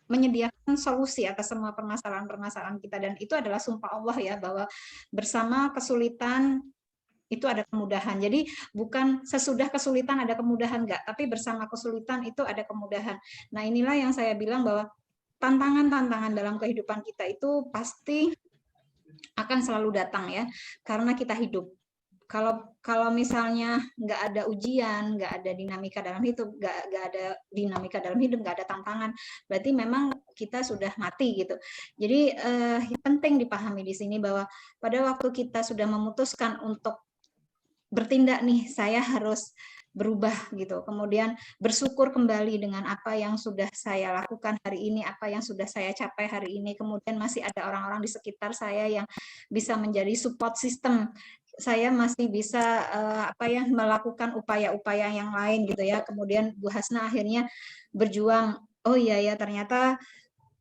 menyediakan solusi atas semua permasalahan-permasalahan kita, dan itu adalah sumpah Allah ya, bahwa bersama kesulitan itu ada kemudahan. Jadi bukan sesudah kesulitan ada kemudahan, enggak, tapi bersama kesulitan itu ada kemudahan. Nah, inilah yang saya bilang bahwa tantangan-tantangan dalam kehidupan kita itu pasti akan selalu datang ya, karena kita hidup. Kalau misalnya nggak ada ujian, nggak ada dinamika dalam hidup, nggak ada dinamika dalam hidup, nggak ada tantangan, berarti memang kita sudah mati gitu. Jadi yang penting dipahami di sini bahwa pada waktu kita sudah memutuskan untuk bertindak nih, saya harus berubah gitu. Kemudian bersyukur kembali dengan apa yang sudah saya lakukan hari ini, apa yang sudah saya capai hari ini. Kemudian masih ada orang-orang di sekitar saya yang bisa menjadi support system. Saya masih bisa melakukan upaya-upaya yang lain gitu ya. Kemudian Bu Hasna akhirnya berjuang. Oh iya ya, ternyata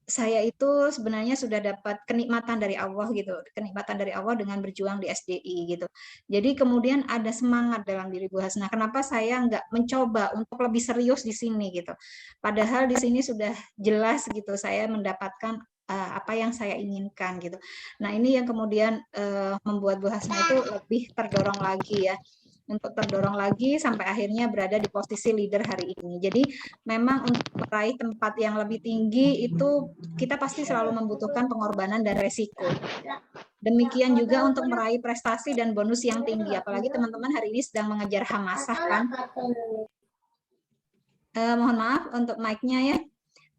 saya itu sebenarnya sudah dapat kenikmatan dari Allah gitu, kenikmatan dari Allah dengan berjuang di SDI gitu. Jadi kemudian ada semangat dalam diri Bu Hasna. Kenapa saya nggak mencoba untuk lebih serius di sini gitu? Padahal di sini sudah jelas gitu, saya mendapatkan apa yang saya inginkan gitu. Nah, ini yang kemudian membuat Bu Hasna itu lebih terdorong lagi ya, untuk terdorong lagi sampai akhirnya berada di posisi leader hari ini. Jadi memang untuk meraih tempat yang lebih tinggi itu kita pasti selalu membutuhkan pengorbanan dan resiko. Demikian juga untuk meraih prestasi dan bonus yang tinggi. Apalagi teman-teman hari ini sedang mengejar hamasah kan. Mohon maaf untuk mic-nya ya.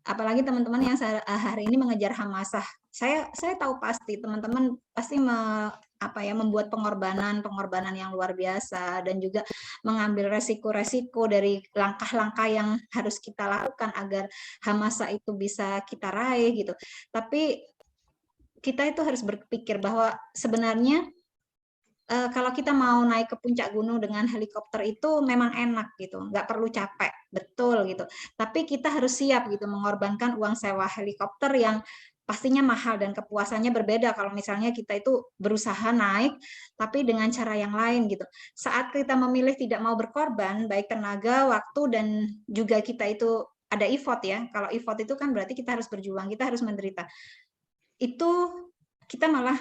Apalagi teman-teman yang hari ini mengejar hamasah. Saya tahu pasti teman-teman pasti membuat pengorbanan yang luar biasa, dan juga mengambil resiko-resiko dari langkah-langkah yang harus kita lakukan agar hamasah itu bisa kita raih gitu. Tapi kita itu harus berpikir bahwa sebenarnya kalau kita mau naik ke puncak gunung dengan helikopter itu memang enak gitu, nggak perlu capek, betul gitu. Tapi kita harus siap gitu mengorbankan uang sewa helikopter yang pastinya mahal, dan kepuasannya berbeda kalau misalnya kita itu berusaha naik tapi dengan cara yang lain gitu. Saat kita memilih tidak mau berkorban, baik tenaga, waktu, dan juga kita itu ada effort ya. Kalau effort itu kan berarti kita harus berjuang, kita harus menderita. Itu kita malah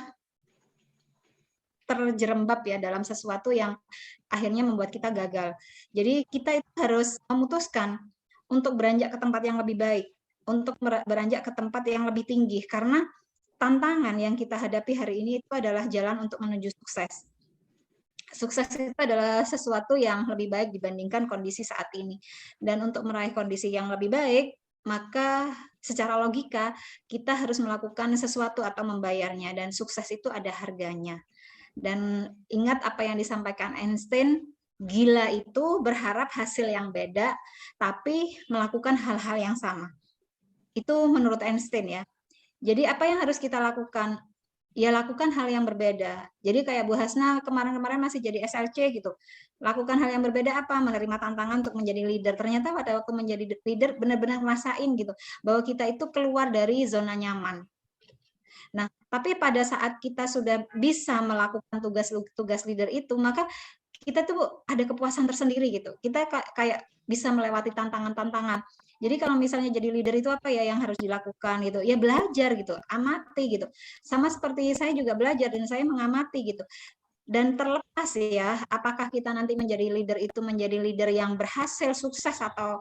terjerembab ya dalam sesuatu yang akhirnya membuat kita gagal. Jadi kita itu harus memutuskan untuk beranjak ke tempat yang lebih baik, untuk beranjak ke tempat yang lebih tinggi, karena tantangan yang kita hadapi hari ini itu adalah jalan untuk menuju sukses. Sukses itu adalah sesuatu yang lebih baik dibandingkan kondisi saat ini. Dan untuk meraih kondisi yang lebih baik, maka secara logika kita harus melakukan sesuatu atau membayarnya, dan sukses itu ada harganya. Dan ingat apa yang disampaikan Einstein, gila itu berharap hasil yang beda, tapi melakukan hal-hal yang sama. Itu menurut Einstein ya. Jadi apa yang harus kita lakukan? ya lakukan hal yang berbeda. Jadi kayak Bu Hasna kemarin-kemarin masih jadi SLC gitu. Lakukan hal yang berbeda apa? Menerima tantangan untuk menjadi leader. Ternyata pada waktu menjadi leader benar-benar ngerasain gitu bahwa kita itu keluar dari zona nyaman. Nah, tapi pada saat kita sudah bisa melakukan tugas leader itu, maka kita tuh ada kepuasan tersendiri gitu. Kita kayak bisa melewati tantangan-tantangan. Jadi kalau misalnya jadi leader itu apa ya yang harus dilakukan gitu? Ya belajar gitu, amati gitu. Sama seperti saya juga belajar dan saya mengamati gitu. Dan terlepas ya, apakah kita nanti menjadi leader itu menjadi leader yang berhasil, sukses, atau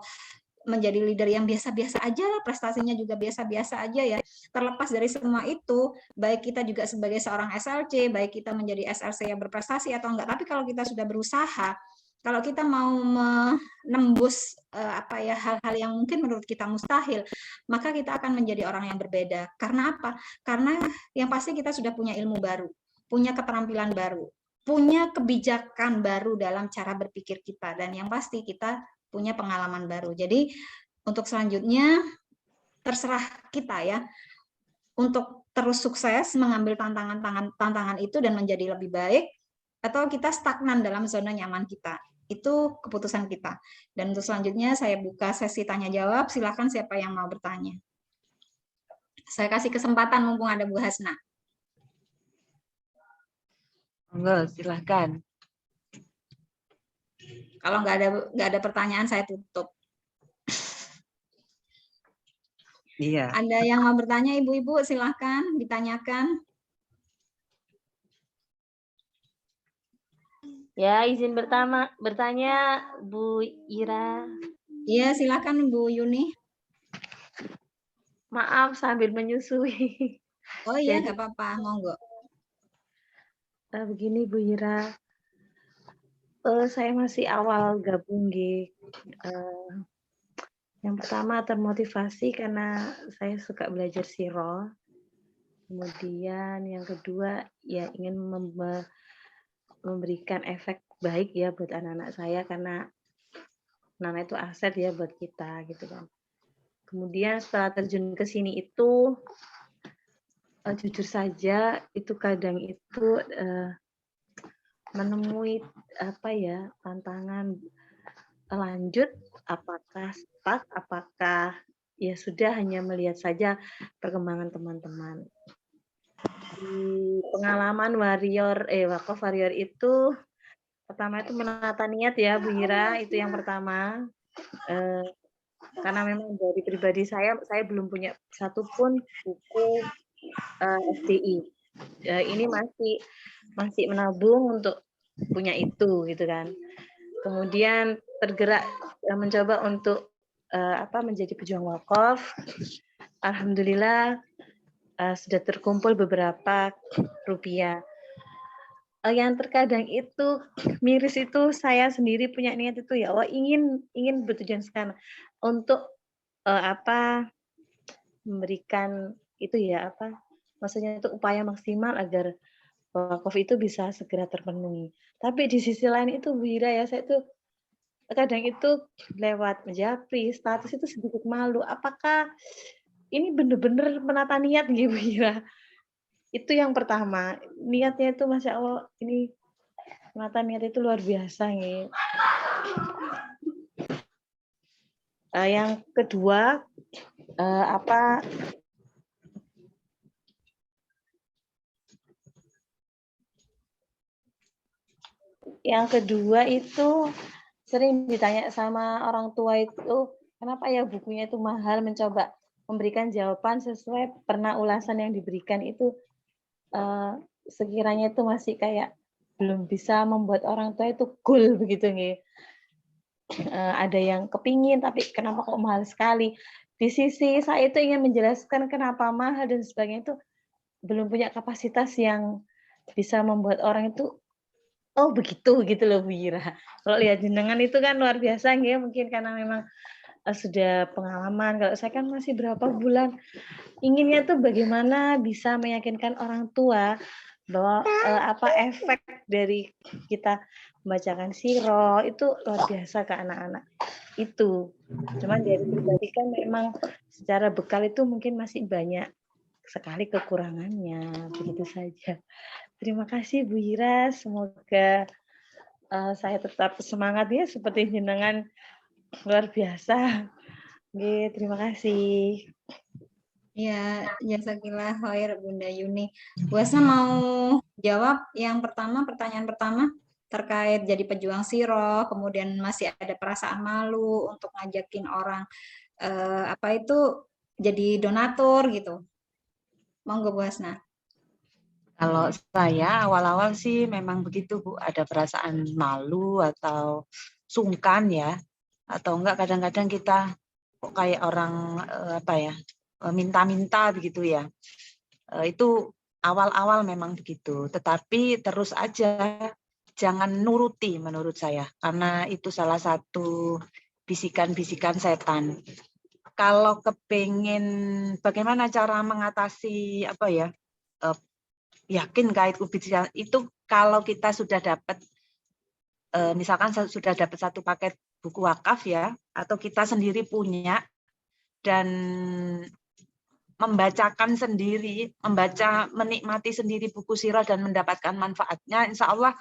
menjadi leader yang biasa-biasa aja lah, prestasinya juga biasa-biasa aja ya. Terlepas dari semua itu, baik kita juga sebagai seorang SLC, baik kita menjadi SLC yang berprestasi atau enggak, tapi kalau kita sudah berusaha, kalau kita mau menembus apa ya hal-hal yang mungkin menurut kita mustahil, maka kita akan menjadi orang yang berbeda. Karena apa? Karena yang pasti kita sudah punya ilmu baru, punya keterampilan baru, punya kebijakan baru dalam cara berpikir kita, dan yang pasti kita punya pengalaman baru. Jadi untuk selanjutnya terserah kita ya untuk terus sukses mengambil tantangan itu dan menjadi lebih baik, atau kita stagnan dalam zona nyaman kita. Itu keputusan kita. Dan untuk selanjutnya saya buka sesi tanya jawab. Silakan siapa yang mau bertanya. Saya kasih kesempatan mumpung ada Bu Hasna. Monggo, silahkan. Kalau nggak ada pertanyaan saya tutup. Iya. Ada yang mau bertanya ibu-ibu silahkan ditanyakan. Ya, izin bertanya Bu Ira. Iya, silakan Bu Yuni. Maaf sambil menyusui. Oh iya, nggak apa-apa, monggo. Begini Bu Ira, saya masih awal gabung yang pertama termotivasi karena saya suka belajar siro. Kemudian yang kedua ya ingin memberikan efek baik ya buat anak-anak saya karena anak itu aset ya buat kita gitu kan. Kemudian setelah terjun ke sini itu jujur saja itu kadang itu menemui apa ya tantangan lanjut, apakah stuck, apakah ya sudah hanya melihat saja perkembangan teman-teman. Di pengalaman wakaf warrior itu pertama itu menata niat ya Bu Ira, itu yang pertama. Karena memang dari pribadi saya belum punya satupun buku SDI. Ini masih menabung untuk punya itu gitu kan. Kemudian tergerak mencoba untuk menjadi pejuang wakaf. Alhamdulillah sudah terkumpul beberapa rupiah. Yang terkadang itu miris itu saya sendiri punya niat itu ya Allah ingin bertujuan sekarang untuk memberikan itu ya maksudnya itu upaya maksimal agar wakaf itu bisa segera terpenuhi. Tapi di sisi lain itu Bu Ira ya saya itu kadang itu lewat menjapri status itu sedikit malu. Apakah ini benar-benar menata niat gitu Bu Ira? Itu yang pertama. Niatnya itu Masya Allah ini menata niat itu luar biasa nih. Yang kedua Yang kedua itu sering ditanya sama orang tua itu, kenapa ya bukunya itu mahal, mencoba memberikan jawaban sesuai pernah ulasan yang diberikan itu sekiranya itu masih kayak belum bisa membuat orang tua itu cool begitu nih. Ada yang kepingin tapi kenapa kok mahal sekali. Di sisi saya itu ingin menjelaskan kenapa mahal dan sebagainya itu belum punya kapasitas yang bisa membuat orang itu oh begitu gitu loh Bu Ira. Kalau lihat jenengan itu kan luar biasa ya mungkin karena memang sudah pengalaman. Kalau saya kan masih berapa bulan. Inginnya tuh bagaimana bisa meyakinkan orang tua bahwa efek dari kita membacakan siro itu luar biasa ke anak-anak itu. Cuman dari pribadi kan memang secara bekal itu mungkin masih banyak sekali kekurangannya. Begitu saja. Terima kasih Bu Ira, semoga saya tetap semangat ya seperti jenengan, luar biasa. Oke, terima kasih. Ya, jazakillah khair Bunda Yuni. Bu Hasna mau jawab yang pertama, pertanyaan pertama terkait jadi pejuang siroh, kemudian masih ada perasaan malu untuk ngajakin orang apa itu jadi donatur gitu. Monggo Bu Hasna. Kalau saya awal-awal sih memang begitu Bu, ada perasaan malu atau sungkan ya, atau enggak kadang-kadang kita kok kayak orang apa ya, minta-minta begitu ya. Itu awal-awal memang begitu, tetapi terus aja jangan nuruti menurut saya, karena itu salah satu bisikan-bisikan setan. Kalau kepingin bagaimana cara mengatasi apa ya, yakin kait bisikan itu, kalau kita sudah dapat misalkan sudah dapat satu paket buku wakaf ya, atau kita sendiri punya dan membacakan sendiri, menikmati sendiri buku sirah dan mendapatkan manfaatnya, insya Allah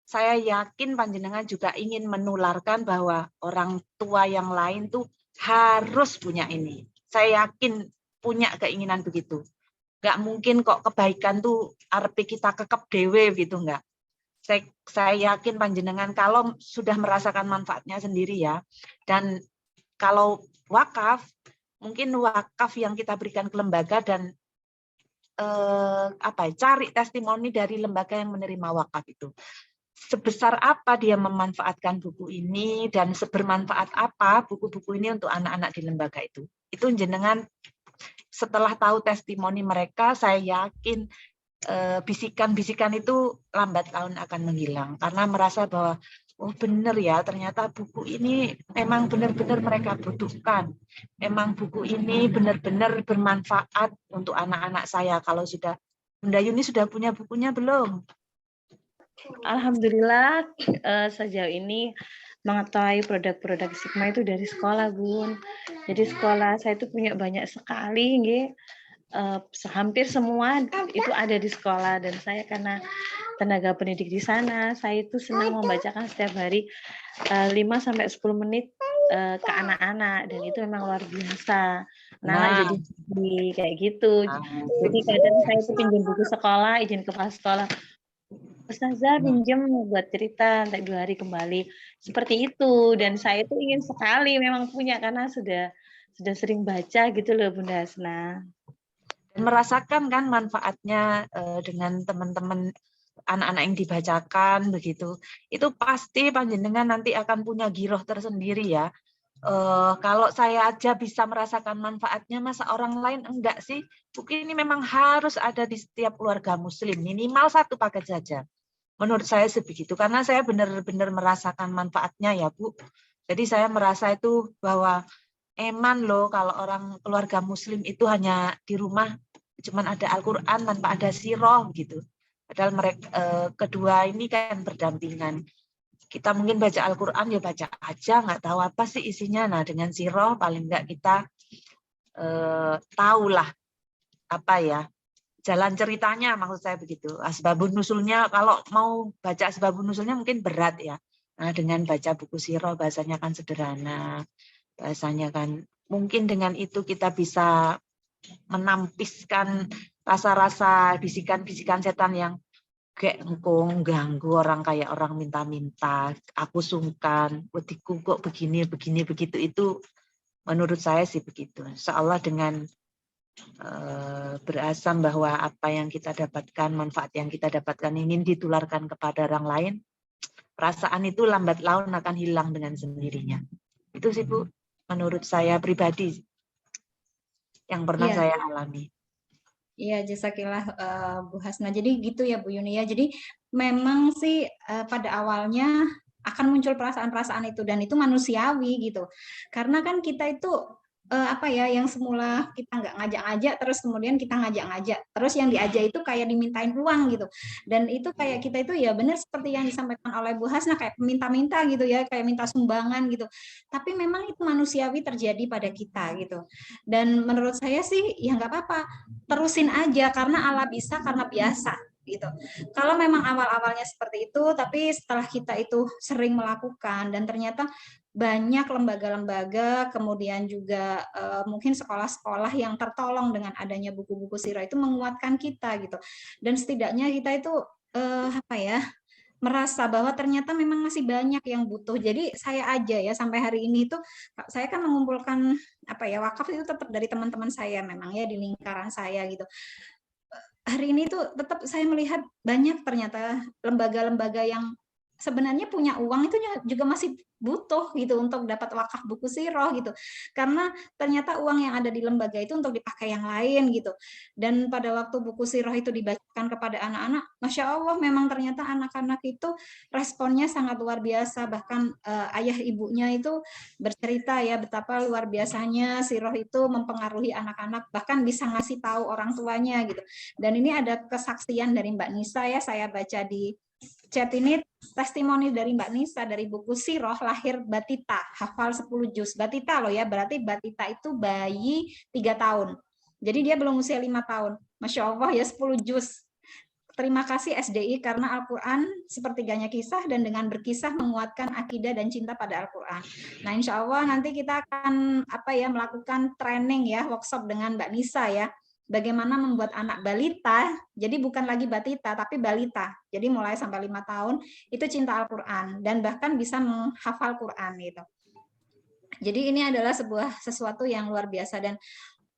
saya yakin panjenengan juga ingin menularkan bahwa orang tua yang lain tuh harus punya ini. Saya yakin punya keinginan begitu. Nggak mungkin kok kebaikan tuh arepe kita kekep dewe gitu, nggak. Saya yakin panjenengan kalau sudah merasakan manfaatnya sendiri ya, dan kalau wakaf, mungkin wakaf yang kita berikan ke lembaga dan cari testimoni dari lembaga yang menerima wakaf itu. Sebesar apa dia memanfaatkan buku ini dan sebermanfaat apa buku-buku ini untuk anak-anak di lembaga itu. Itu jenengan setelah tahu testimoni mereka, saya yakin bisikan-bisikan itu lambat laun akan menghilang karena merasa bahwa oh benar ya, ternyata buku ini memang benar-benar mereka butuhkan. Memang buku ini benar-benar bermanfaat untuk anak-anak saya. Kalau sudah, Bunda Yuni sudah punya bukunya belum? Alhamdulillah sejauh ini mengetahui produk-produk Sigma itu dari sekolah, Bun. Jadi sekolah saya itu punya banyak sekali, nggih. Hampir semua itu ada di sekolah, dan saya karena tenaga pendidik di sana, saya itu senang membacakan setiap hari 5-10 menit ke anak-anak, dan itu memang luar biasa. Nah, jadi kayak gitu. Jadi kadang saya itu pinjam buku sekolah, izin kepala sekolah, Ustazah pinjam buat cerita, nanti 2 hari kembali. Seperti itu, dan saya itu ingin sekali memang punya karena sudah sering baca gitu loh Bunda Hasna. Merasakan kan manfaatnya dengan teman-teman anak-anak yang dibacakan begitu, itu pasti panjenengan nanti akan punya giroh tersendiri ya. Kalau saya aja bisa merasakan manfaatnya, masa orang lain enggak sih? Buku ini memang harus ada di setiap keluarga muslim, minimal 1 paket saja. Menurut saya sebegitu, karena saya benar-benar merasakan manfaatnya ya Bu. Jadi saya merasa itu bahwa eman loh kalau orang keluarga muslim itu hanya di rumah cuman ada Al-Quran tanpa ada siroh gitu. Padahal mereka kedua ini kan berdampingan. Kita mungkin baca Al-Quran ya baca aja, nggak tahu apa sih isinya. Nah dengan siroh paling nggak kita tahulah apa ya, jalan ceritanya, maksud saya begitu. Asbabun nusulnya, kalau mau baca asbabun nusulnya mungkin berat ya. Nah dengan baca buku siroh bahasanya kan sederhana, bahasanya kan mungkin dengan itu kita bisa menampiskan rasa-rasa bisikan-bisikan setan yang kayak engkong ganggu orang, kayak orang minta-minta, aku sungkan, wediku kok begini begitu. Itu menurut saya sih begitu. Insyaallah dengan berasam bahwa apa yang kita dapatkan, manfaat yang kita dapatkan ingin ditularkan kepada orang lain, perasaan itu lambat laun akan hilang dengan sendirinya. Itu sih Bu, menurut saya pribadi yang pernah saya alami. Iya, jazakillah Bu Hasna. Jadi gitu ya Bu Yuni ya. Jadi memang sih pada awalnya akan muncul perasaan-perasaan itu, dan itu manusiawi gitu. Karena kan kita itu apa ya, yang semula kita nggak ngajak-ngajak, terus kemudian kita ngajak-ngajak, terus yang diajak itu kayak dimintain uang gitu, dan itu kayak kita itu ya benar seperti yang disampaikan oleh Bu Hasna, kayak minta-minta gitu ya, kayak minta sumbangan gitu, tapi memang itu manusiawi terjadi pada kita gitu, dan menurut saya sih ya nggak apa-apa, terusin aja karena Allah bisa karena biasa gitu. Kalau memang awal-awalnya seperti itu, tapi setelah kita itu sering melakukan dan ternyata banyak lembaga-lembaga, kemudian juga mungkin sekolah-sekolah yang tertolong dengan adanya buku-buku sirah itu menguatkan kita gitu. Dan setidaknya kita itu apa ya, merasa bahwa ternyata memang masih banyak yang butuh. Jadi saya aja ya sampai hari ini itu saya kan mengumpulkan apa ya, wakaf itu tetap dari teman-teman saya memang ya di lingkaran saya gitu. Hari ini tuh tetap saya melihat banyak ternyata lembaga-lembaga yang sebenarnya punya uang itu juga masih butuh gitu untuk dapat wakaf buku sirah gitu. Karena ternyata uang yang ada di lembaga itu untuk dipakai yang lain gitu. Dan pada waktu buku sirah itu dibacakan kepada anak-anak, Masya Allah memang ternyata anak-anak itu responnya sangat luar biasa. Bahkan ayah ibunya itu bercerita ya betapa luar biasanya sirah itu mempengaruhi anak-anak, bahkan bisa ngasih tahu orang tuanya gitu. Dan ini ada kesaksian dari Mbak Nisa ya, saya baca di chat ini testimoni dari Mbak Nisa dari buku Sirah lahir Batita, hafal 10 juz. Batita loh ya, berarti Batita itu bayi 3 tahun. Jadi dia belum usia 5 tahun. Masya Allah ya 10 juz. Terima kasih SDI karena Al-Quran sepertiganya kisah dan dengan berkisah menguatkan akidah dan cinta pada Al-Quran. Nah insya Allah nanti kita akan melakukan training ya, workshop dengan Mbak Nisa ya. Bagaimana membuat anak balita, jadi bukan lagi batita, tapi balita. Jadi mulai sampai 5 tahun, itu cinta Al-Quran. Dan bahkan bisa menghafal Quran gitu. Jadi ini adalah sesuatu yang luar biasa. Dan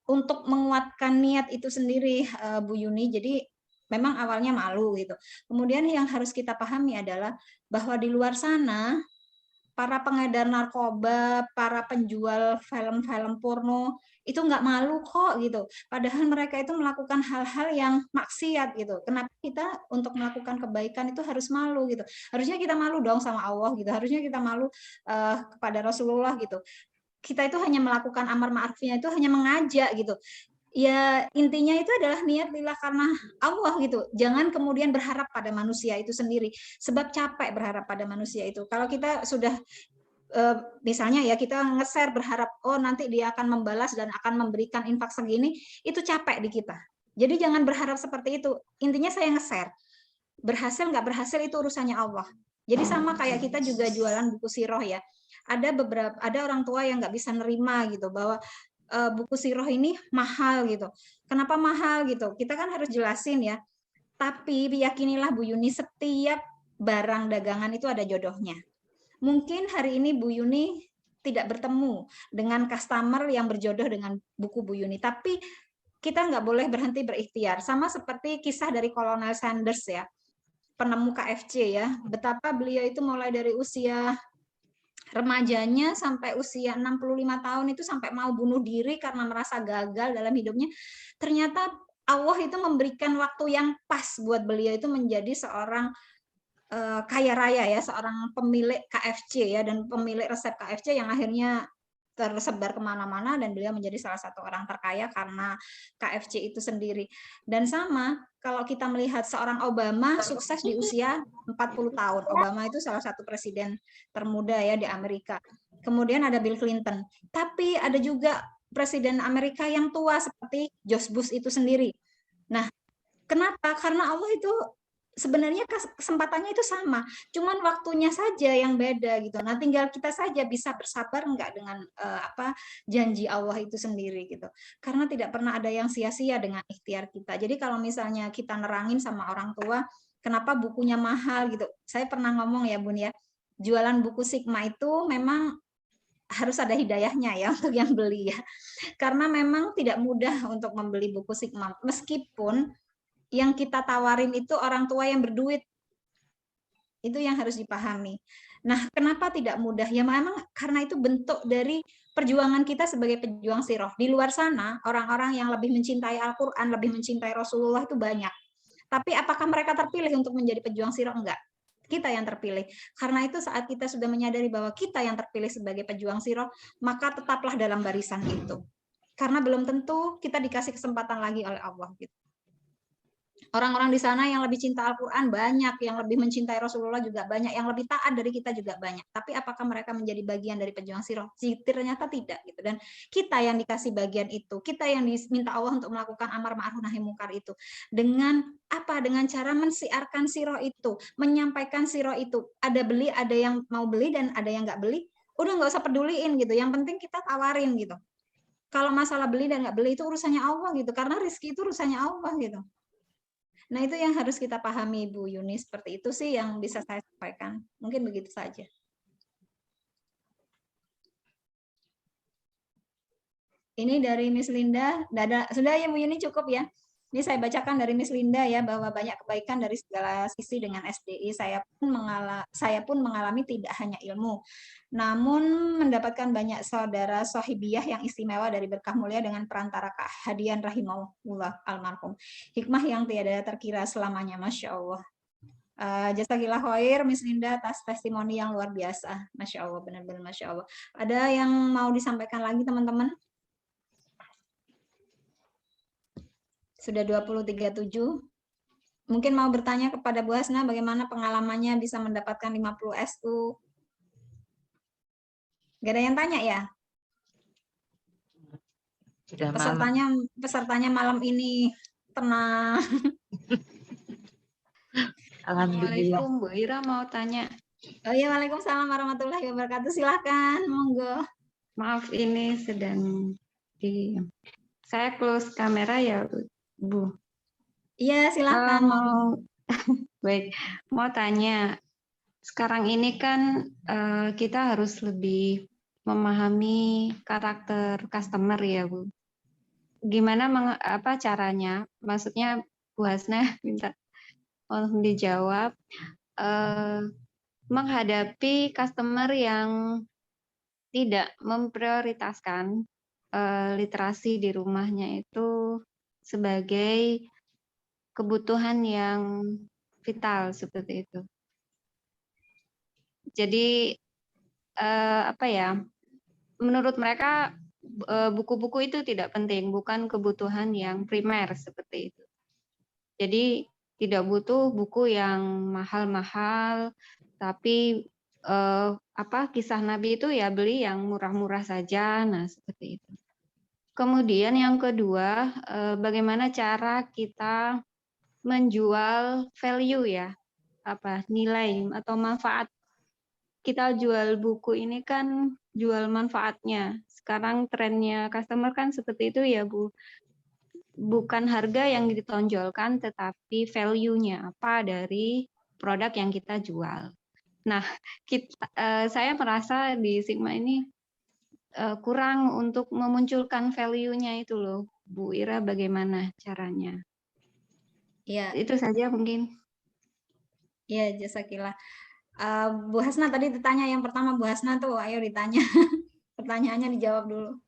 untuk menguatkan niat itu sendiri, Bu Yuni, jadi memang awalnya malu gitu. Kemudian yang harus kita pahami adalah bahwa di luar sana, para pengedar narkoba, para penjual film-film porno, itu nggak malu kok gitu. Padahal mereka itu melakukan hal-hal yang maksiat gitu. Kenapa kita untuk melakukan kebaikan itu harus malu gitu? Harusnya kita malu dong sama Allah gitu. Harusnya kita malu kepada Rasulullah gitu. Kita itu hanya melakukan amar ma'rufnya itu hanya mengajak gitu. Ya intinya itu adalah niat lillah karena Allah gitu. Jangan kemudian berharap pada manusia itu sendiri. Sebab capek berharap pada manusia itu. Kalau kita sudah misalnya ya kita nge-share berharap oh nanti dia akan membalas dan akan memberikan infak segini, itu capek di kita. Jadi jangan berharap seperti itu. Intinya saya nge-share. Berhasil nggak berhasil itu urusannya Allah. Jadi sama kayak kita juga jualan buku sirah ya. Ada orang tua yang nggak bisa nerima gitu bahwa buku sirah ini mahal gitu. Kenapa mahal gitu? Kita kan harus jelasin ya. Tapi yakinilah Bu Yuni, setiap barang dagangan itu ada jodohnya. Mungkin hari ini Bu Yuni tidak bertemu dengan customer yang berjodoh dengan buku Bu Yuni, tapi kita nggak boleh berhenti berikhtiar. Sama seperti kisah dari Kolonel Sanders ya, penemu KFC ya, betapa beliau itu mulai dari usia remajanya sampai usia 65 tahun itu sampai mau bunuh diri karena merasa gagal dalam hidupnya. Ternyata Allah itu memberikan waktu yang pas buat beliau itu menjadi seorang kaya raya ya, seorang pemilik KFC ya, dan pemilik resep KFC yang akhirnya tersebar kemana-mana dan beliau menjadi salah satu orang terkaya karena KFC itu sendiri. Dan sama kalau kita melihat seorang Obama sukses di usia 40 tahun. Obama itu salah satu presiden termuda ya di Amerika. Kemudian ada Bill Clinton. Tapi ada juga presiden Amerika yang tua seperti George Bush itu sendiri. Nah, kenapa? Karena Allah itu sebenarnya kesempatannya itu sama, cuman waktunya saja yang beda gitu. Nah, tinggal kita saja bisa bersabar enggak dengan janji Allah itu sendiri gitu. Karena tidak pernah ada yang sia-sia dengan ikhtiar kita. Jadi kalau misalnya kita nerangin sama orang tua, kenapa bukunya mahal gitu. Saya pernah ngomong ya Bun ya, jualan buku Sigma itu memang harus ada hidayahnya ya untuk yang beli ya. Karena memang tidak mudah untuk membeli buku Sigma. Meskipun yang kita tawarin itu orang tua yang berduit. Itu yang harus dipahami. Nah, kenapa tidak mudah? Ya memang karena itu bentuk dari perjuangan kita sebagai pejuang sirah. Di luar sana, orang-orang yang lebih mencintai Al-Quran, lebih mencintai Rasulullah itu banyak. Tapi apakah mereka terpilih untuk menjadi pejuang sirah? Enggak. Kita yang terpilih. Karena itu saat kita sudah menyadari bahwa kita yang terpilih sebagai pejuang siroh, maka tetaplah dalam barisan itu. Karena belum tentu kita dikasih kesempatan lagi oleh Allah. Gitu. Orang-orang di sana yang lebih cinta Al-Quran banyak, yang lebih mencintai Rasulullah juga banyak, yang lebih taat dari kita juga banyak. Tapi apakah mereka menjadi bagian dari pejuang siroh? Ternyata tidak. Gitu. Dan kita yang dikasih bagian itu, kita yang diminta Allah untuk melakukan amar ma'ruf nahi mungkar itu. Dengan apa? Dengan cara mensiarkan siroh itu, menyampaikan siroh itu. Ada beli, ada yang mau beli dan ada yang nggak beli. Udah nggak usah peduliin gitu. Yang penting kita tawarin gitu. Kalau masalah beli dan nggak beli itu urusannya Allah gitu. Karena rezeki itu urusannya Allah gitu. Nah, itu yang harus kita pahami, Bu Yuni. Seperti itu sih yang bisa saya sampaikan. Mungkin begitu saja. Ini dari Miss Linda. Sudah ya, Bu Yuni, cukup ya. Ini saya bacakan dari Miss Linda ya, bahwa banyak kebaikan dari segala sisi dengan SDI. Saya pun mengalami tidak hanya ilmu, namun mendapatkan banyak saudara sohibiyah yang istimewa dari berkah mulia dengan perantara Kak Hadian rahimahullah almarhum. Hikmah yang tiada terkira selamanya, Masya Allah. Jazakillah khair, Miss Linda, atas testimoni yang luar biasa. Masya Allah, benar-benar Masya Allah. Ada yang mau disampaikan lagi, teman-teman? Sudah 20.37. Mungkin mau bertanya kepada Bu Hasna bagaimana pengalamannya bisa mendapatkan 50 SU. Gak ada yang tanya ya? Sudah Pesertanya malam ini tenang. Alhamdulillah. Assalamualaikum, Bu Ira mau tanya. Oh iya, waalaikumsalam warahmatullahi wabarakatuh. Silakan, monggo. Maaf ini sedang saya close kamera ya, Bu. Iya, silakan. Baik, mau tanya. Sekarang ini kan kita harus lebih memahami karakter customer ya, Bu. Gimana caranya? Maksudnya Bu Hasna minta tolong dijawab. Menghadapi customer yang tidak memprioritaskan literasi di rumahnya itu sebagai kebutuhan yang vital seperti itu. Jadi menurut mereka buku-buku itu tidak penting, bukan kebutuhan yang primer seperti itu. Jadi tidak butuh buku yang mahal-mahal, tapi kisah Nabi itu ya beli yang murah-murah saja. Nah, seperti itu. Kemudian yang kedua, bagaimana cara kita menjual value ya, nilai atau manfaat. Kita jual buku ini kan jual manfaatnya. Sekarang trennya customer kan seperti itu ya, Bu. Bukan harga yang ditonjolkan, tetapi value-nya apa dari produk yang kita jual. Nah, saya merasa di Sigma ini kurang untuk memunculkan value-nya itu loh. Bu Ira, bagaimana caranya? Iya. Itu saja mungkin. Iya, jazakillah. Bu Hasna tadi ditanya yang pertama, Bu Hasna tuh, ayo ditanya. Pertanyaannya dijawab dulu.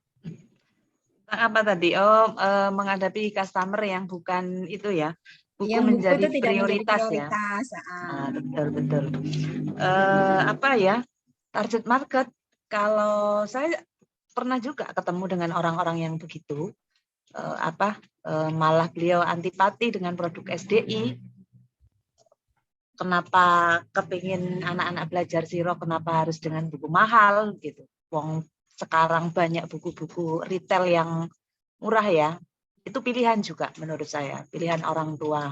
Apa tadi? Menghadapi customer yang bukan itu ya. Buku yang menjadi buku itu tidak prioritas, menjadi prioritas ya. Betul. Target market. Kalau saya pernah juga ketemu dengan orang-orang yang begitu, malah beliau antipati dengan produk SDI. Kenapa kepingin anak-anak belajar siroh, kenapa harus dengan buku mahal gitu. Wong sekarang banyak buku-buku retail yang murah ya. Itu pilihan juga menurut saya, pilihan orang tua.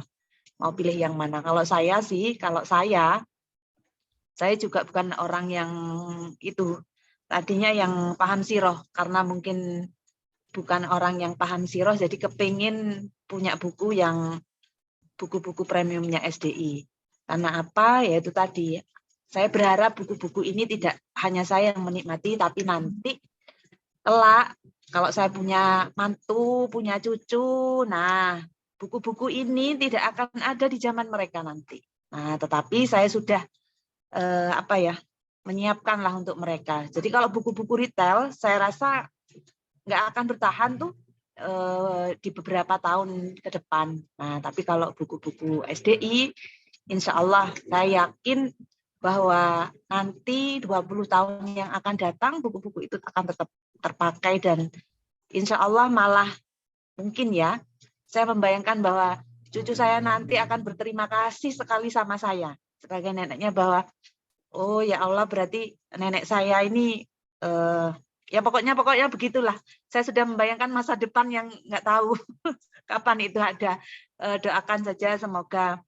Mau pilih yang mana? Kalau saya juga bukan orang yang itu. Tadinya yang paham siroh, karena mungkin bukan orang yang paham siroh, jadi kepingin punya buku-buku premiumnya SDI. Karena apa? Yaitu tadi, saya berharap buku-buku ini tidak hanya saya yang menikmati, tapi nanti kelak kalau saya punya mantu, punya cucu, nah buku-buku ini tidak akan ada di zaman mereka nanti. Nah, tetapi saya sudah menyiapkanlah untuk mereka. Jadi kalau buku-buku retail, saya rasa nggak akan bertahan tuh di beberapa tahun ke depan. Nah, tapi kalau buku-buku SDI insya Allah saya yakin bahwa nanti 20 tahun yang akan datang buku-buku itu akan tetap terpakai, dan insya Allah malah mungkin ya, saya membayangkan bahwa cucu saya nanti akan berterima kasih sekali sama saya sebagai neneknya, bahwa oh ya Allah, berarti nenek saya ini ya pokoknya begitulah. Saya sudah membayangkan masa depan yang nggak tahu kapan itu ada. Doakan saja semoga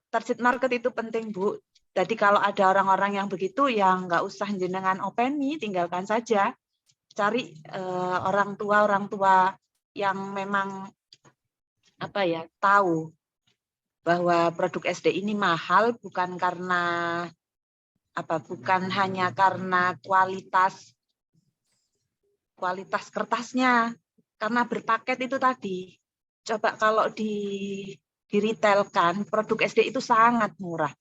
target market itu penting, Bu. Jadi kalau ada orang-orang yang begitu, yang nggak usah jenengan openi, tinggalkan saja. Cari orang tua yang memang apa ya, tahu bahwa produk SD ini mahal bukan karena bukan hanya karena kualitas kertasnya, karena berpaket itu tadi. Coba kalau diretailkan, produk SD itu sangat murah.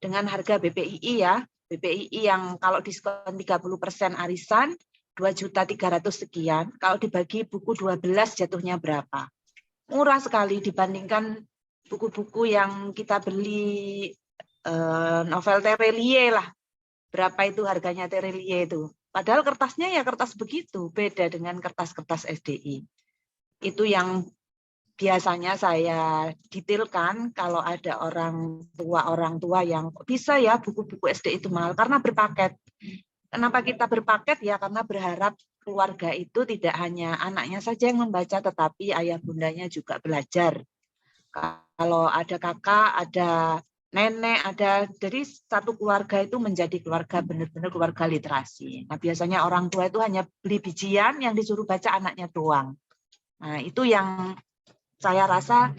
Dengan harga BPII ya, BPII yang kalau diskon 30% arisan, 2.300.000 sekian, kalau dibagi buku 12 jatuhnya berapa? Murah sekali dibandingkan buku-buku yang kita beli novel Terelie lah. Berapa itu harganya Terelie itu? Padahal kertasnya ya kertas begitu, beda dengan kertas-kertas SDI. Itu yang biasanya saya detailkan kalau ada orang tua yang bisa ya buku-buku SD itu mahal karena berpaket. Kenapa kita berpaket? Ya karena berharap keluarga itu tidak hanya anaknya saja yang membaca, tetapi ayah bundanya juga belajar. Kalau ada kakak, ada nenek, jadi satu keluarga itu menjadi keluarga benar-benar keluarga literasi. Nah biasanya orang tua itu hanya beli bijian yang disuruh baca anaknya doang. Nah itu yang saya rasa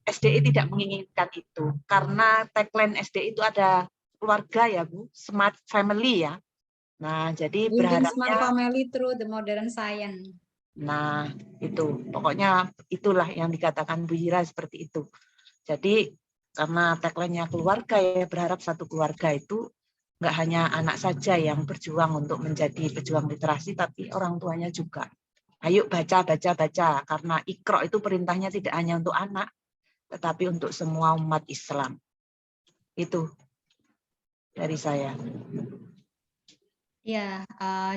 SDI tidak menginginkan itu, karena tagline SDI itu ada keluarga ya Bu, smart family ya. Nah jadi Building smart berharapnya, family through the modern science. nah itu pokoknya itulah yang dikatakan Bu Hira seperti itu. Jadi karena tagline-nya keluarga ya, berharap satu keluarga itu nggak hanya anak saja yang berjuang untuk menjadi pejuang literasi, tapi orang tuanya juga. Ayo baca, karena Iqra itu perintahnya tidak hanya untuk anak, tetapi untuk semua umat Islam. Itu dari saya. Ya,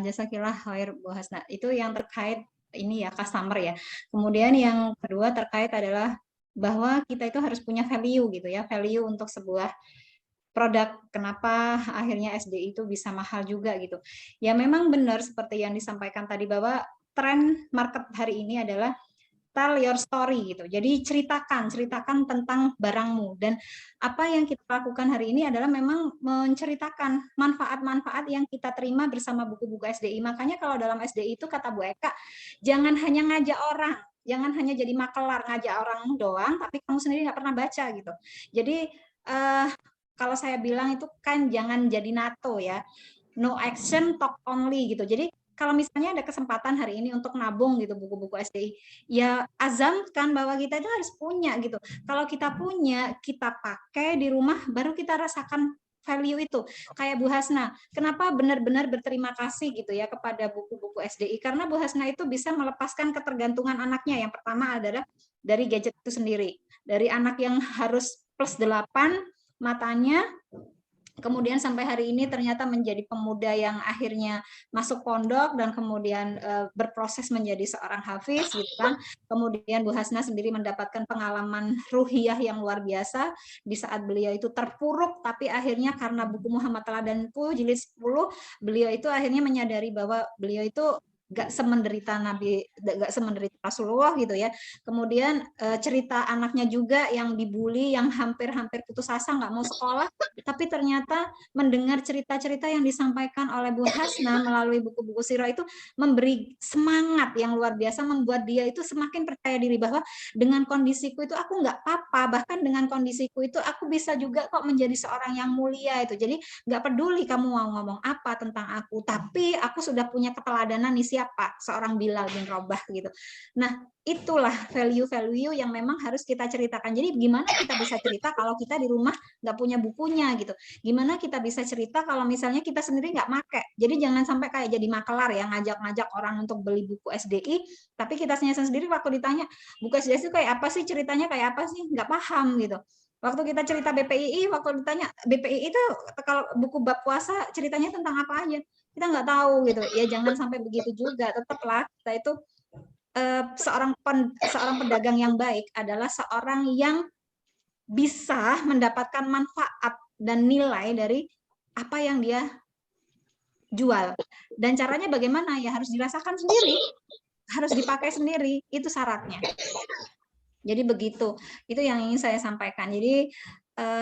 jasakillah khair Bu Hasna. Itu yang terkait ini ya, customer ya. Kemudian yang kedua terkait adalah bahwa kita itu harus punya value gitu ya, value untuk sebuah produk. Kenapa akhirnya SDI itu bisa mahal juga gitu. Ya memang benar seperti yang disampaikan tadi bahwa tren market hari ini adalah tell your story gitu. Jadi ceritakan tentang barangmu, dan apa yang kita lakukan hari ini adalah memang menceritakan manfaat-manfaat yang kita terima bersama buku-buku SDI. Makanya kalau dalam SDI itu kata Bu Eka, jangan hanya ngajak orang, jangan hanya jadi makelar ngajak orang doang, tapi kamu sendiri nggak pernah baca gitu. Jadi kalau saya bilang itu kan jangan jadi NATO ya, no action talk only gitu. Jadi kalau misalnya ada kesempatan hari ini untuk nabung gitu buku-buku SDI, ya azamkan bahwa kita itu harus punya gitu. Kalau kita punya, kita pakai di rumah, baru kita rasakan value itu. Kayak Bu Hasna, kenapa benar-benar berterima kasih gitu ya kepada buku-buku SDI? Karena Bu Hasna itu bisa melepaskan ketergantungan anaknya. Yang pertama adalah dari gadget itu sendiri. Dari anak yang harus +8 matanya, kemudian sampai hari ini ternyata menjadi pemuda yang akhirnya masuk pondok dan kemudian berproses menjadi seorang hafiz gitu kan. Kemudian Bu Hasna sendiri mendapatkan pengalaman ruhiyah yang luar biasa di saat beliau itu terpuruk, tapi akhirnya karena buku Muhammad Teladanku jilid 10, beliau itu akhirnya menyadari bahwa beliau itu gak semenderita Nabi, gak semenderita Rasulullah gitu ya. Kemudian cerita anaknya juga yang dibully, yang hampir-hampir putus asa nggak mau sekolah, tapi ternyata mendengar cerita-cerita yang disampaikan oleh Bu Hasna melalui buku-buku sirah itu memberi semangat yang luar biasa, membuat dia itu semakin percaya diri bahwa dengan kondisiku itu aku nggak apa-apa, bahkan dengan kondisiku itu aku bisa juga kok menjadi seorang yang mulia itu. Jadi nggak peduli kamu mau ngomong apa tentang aku, tapi aku sudah punya keteladanan nih, siapa? Seorang Bilal bin Rabah gitu. Nah, itulah value-value yang memang harus kita ceritakan. Jadi gimana kita bisa cerita kalau kita di rumah nggak punya bukunya gitu? Gimana kita bisa cerita kalau misalnya kita sendiri nggak make? Jadi jangan sampai kayak jadi makelar ya, ngajak-ngajak orang untuk beli buku SDI, tapi kita sendiri waktu ditanya buku SDI itu kayak apa sih, ceritanya kayak apa sih, nggak paham gitu. Waktu kita cerita BPII, waktu ditanya BPII itu kalau buku bab puasa ceritanya tentang apa aja, kita nggak tahu gitu. Ya jangan sampai begitu juga. Tetaplah kita itu seorang pedagang yang baik adalah seorang yang bisa mendapatkan manfaat dan nilai dari apa yang dia jual. Dan caranya bagaimana? Ya harus dirasakan sendiri, harus dipakai sendiri, itu syaratnya. Jadi begitu, itu yang ingin saya sampaikan. Jadi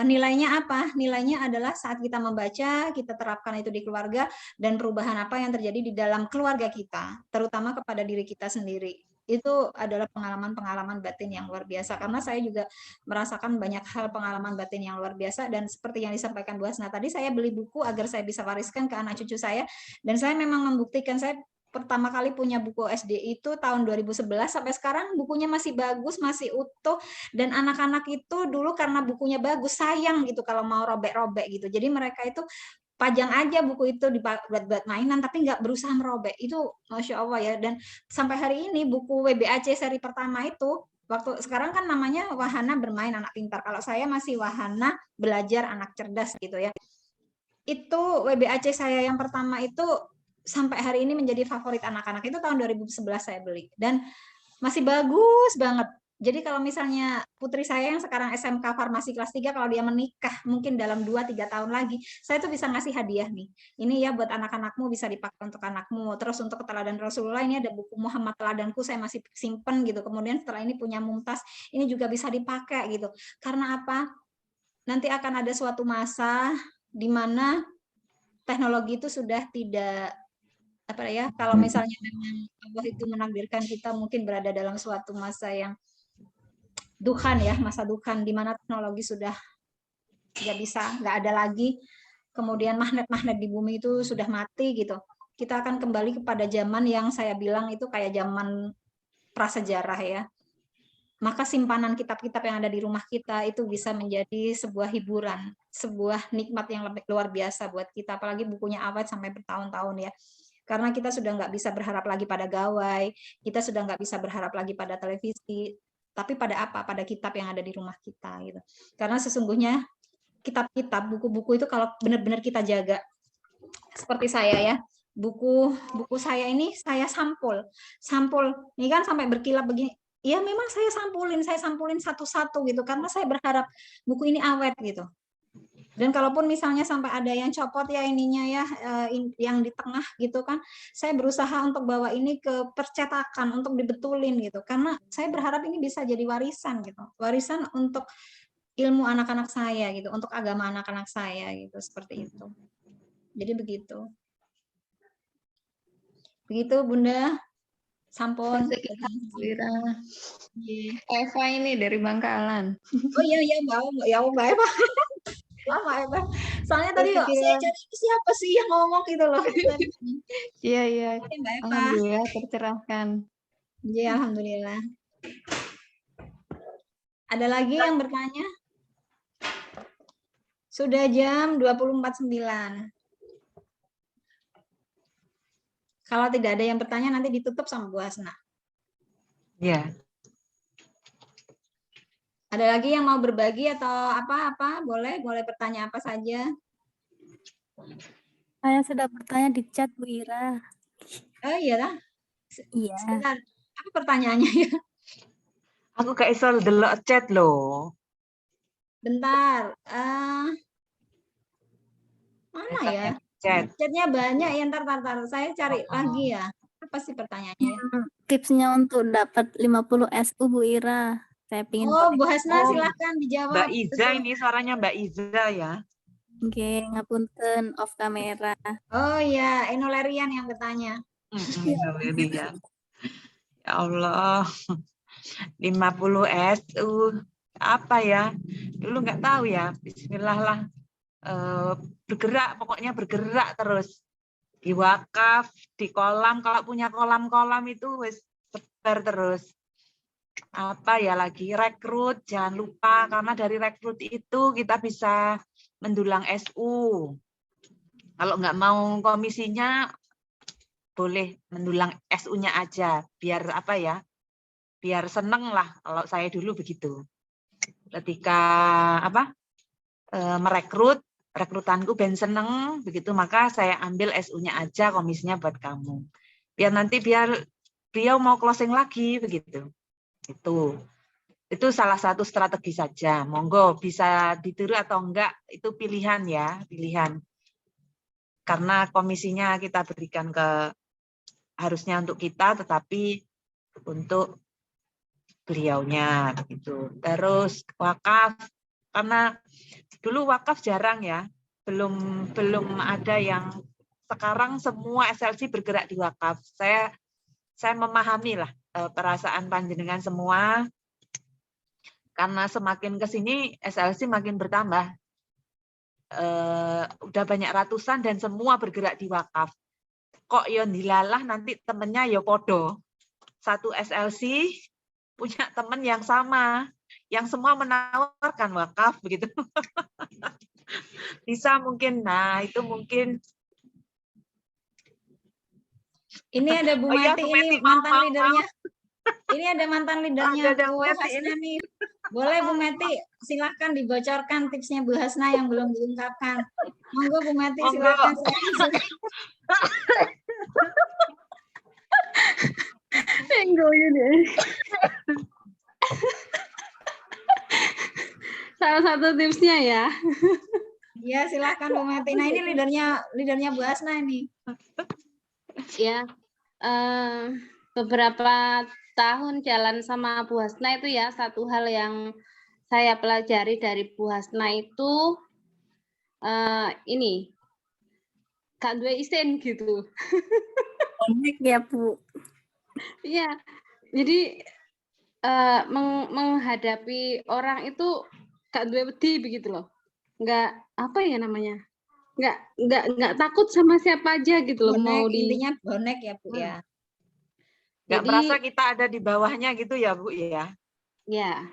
nilainya apa? Nilainya adalah saat kita membaca, kita terapkan itu di keluarga, dan perubahan apa yang terjadi di dalam keluarga kita, terutama kepada diri kita sendiri. Itu adalah pengalaman-pengalaman batin yang luar biasa. Karena saya juga merasakan banyak hal pengalaman batin yang luar biasa, dan seperti yang disampaikan Bu Hasna tadi, saya beli buku agar saya bisa wariskan ke anak cucu saya, dan saya memang membuktikan. Saya pertama kali punya buku SD itu tahun 2011, sampai sekarang bukunya masih bagus, masih utuh, dan anak-anak itu dulu karena bukunya bagus sayang gitu kalau mau robek-robek gitu. Jadi mereka itu pajang aja buku itu buat mainan, tapi nggak berusaha merobek. Itu Masya Allah ya. Dan sampai hari ini buku WBAC seri pertama itu, waktu sekarang kan namanya Wahana Bermain Anak Pintar. Kalau saya masih Wahana Belajar Anak Cerdas gitu ya. Itu WBAC saya yang pertama itu sampai hari ini menjadi favorit anak-anak. Itu tahun 2011 saya beli. Dan masih bagus banget. Jadi kalau misalnya putri saya yang sekarang SMK Farmasi kelas 3, kalau dia menikah mungkin dalam 2-3 tahun lagi, saya tuh bisa ngasih hadiah nih. Ini ya buat anak-anakmu, bisa dipakai untuk anakmu. Terus untuk Teladan Rasulullah, ini ada buku Muhammad Teladanku, saya masih simpen gitu. Kemudian setelah ini punya Mumtaz, ini juga bisa dipakai gitu. Karena apa? Nanti akan ada suatu masa di mana teknologi itu sudah tidak apa ya, kalau misalnya memang Allah itu menakdirkan kita mungkin berada dalam suatu masa yang duhan ya, masa duhan di mana teknologi sudah nggak ada lagi, kemudian magnet-magnet di bumi itu sudah mati gitu. Kita akan kembali kepada zaman yang saya bilang itu kayak zaman prasejarah ya. Maka simpanan kitab-kitab yang ada di rumah kita itu bisa menjadi sebuah hiburan, sebuah nikmat yang lebih luar biasa buat kita, apalagi bukunya awet sampai bertahun-tahun ya. Karena kita sudah nggak bisa berharap lagi pada gawai, kita sudah nggak bisa berharap lagi pada televisi, tapi pada apa? Pada kitab yang ada di rumah kita gitu. Karena sesungguhnya kitab-kitab, buku-buku itu kalau benar-benar kita jaga, seperti saya ya, buku saya ini saya sampul ini kan sampai berkilat begini. Ya memang saya sampulin satu-satu gitu, karena saya berharap buku ini awet gitu. Dan kalaupun misalnya sampai ada yang copot ya ininya ya, yang di tengah gitu kan, saya berusaha untuk bawa ini ke percetakan untuk dibetulin gitu, karena saya berharap ini bisa jadi warisan gitu, warisan untuk ilmu anak-anak saya gitu, untuk agama anak-anak saya gitu, seperti itu. Jadi begitu Bunda. Sampun. Eva ini dari Bangkalan. Oh iya Mbak Eva. Lama Eva. Soalnya tadi saya cari siapa sih yang ngomong gitu loh. Iya. Mbak Eva. Alhamdulillah tercerahkan. Iya, alhamdulillah. Ada lagi yang bertanya? Sudah jam 24.09. Kalau tidak ada yang bertanya nanti ditutup sama Bu Hasna. Ya. Ada lagi yang mau berbagi atau apa-apa? Boleh bertanya apa saja. Saya sudah bertanya di chat Bu Ira. Oh iya lah. Iya. Sebentar. Apa pertanyaannya ya? Aku gak iso delok chat loh. Bentar. Mana ya? Chatnya banyak ya, ntar. Saya cari lagi ya. Apa sih pertanyaannya? Tipsnya untuk dapat 50 SU Bu Ira. Saya pingin. Oh, Bu Hasna silahkan dijawab. Mbak Iza ini suaranya Mbak Iza ya. Oke, ngapunten off kamera. Oh iya, Enolerian yang bertanya. Ya Allah. 50 SU apa ya? Dulu nggak tahu ya. Bismillah lah. Bergerak, pokoknya bergerak terus. Di wakaf, di kolam, kalau punya kolam-kolam itu wis sebar terus. Apa ya lagi, rekrut, jangan lupa, karena dari rekrut itu kita bisa mendulang SU. Kalau nggak mau komisinya, boleh mendulang SU-nya aja, biar apa ya, biar seneng lah, kalau saya dulu begitu. ketika rekrutanku ben seneng begitu, maka saya ambil SU-nya aja, komisinya buat kamu. Biar beliau mau closing lagi begitu. Itu salah satu strategi saja. Monggo bisa ditiru atau enggak itu pilihan ya, pilihan. Karena komisinya kita berikan harusnya untuk kita, tetapi untuk beliaunya begitu. Terus wakaf, karena dulu wakaf jarang ya, belum ada yang sekarang semua SLC bergerak di wakaf. Saya memahami lah perasaan panjenengan semua, karena semakin ke sini SLC makin bertambah. Udah banyak ratusan dan semua bergerak di wakaf. Kok yo dilalah nanti temennya yo podo. Satu SLC punya teman yang sama, yang semua menawarkan wakaf begitu. Bisa mungkin, nah itu mungkin. Ini ada Bu Oh iya, Mati, Bu Mati, ini mantan mau. leadernya. Ini ada mantan leadernya Ada Bu Bu Mati Hasna nih. Boleh Bu Mati, silahkan dibocorkan tipsnya Bu Hasna yang belum diungkapkan. Monggo Bu Mati, Monggo. silahkan. Salah satu tipsnya ya. Iya, silahkan Bu Mati. Nah, ini leadernya Bu Hasna ini. Ya, beberapa tahun jalan sama Bu Hasna itu ya, satu hal yang saya pelajari dari Bu Hasna itu ini, gak duwe isin gitu. Baik ya Bu. Iya, jadi menghadapi orang itu gak duwe wedi begitu loh. Nggak apa ya namanya? Nggak takut sama siapa aja gitu loh. Bonek, Mau intinya bonek ya Bu ya. Nggak Jadi, merasa kita ada di bawahnya gitu ya Bu ya. ya.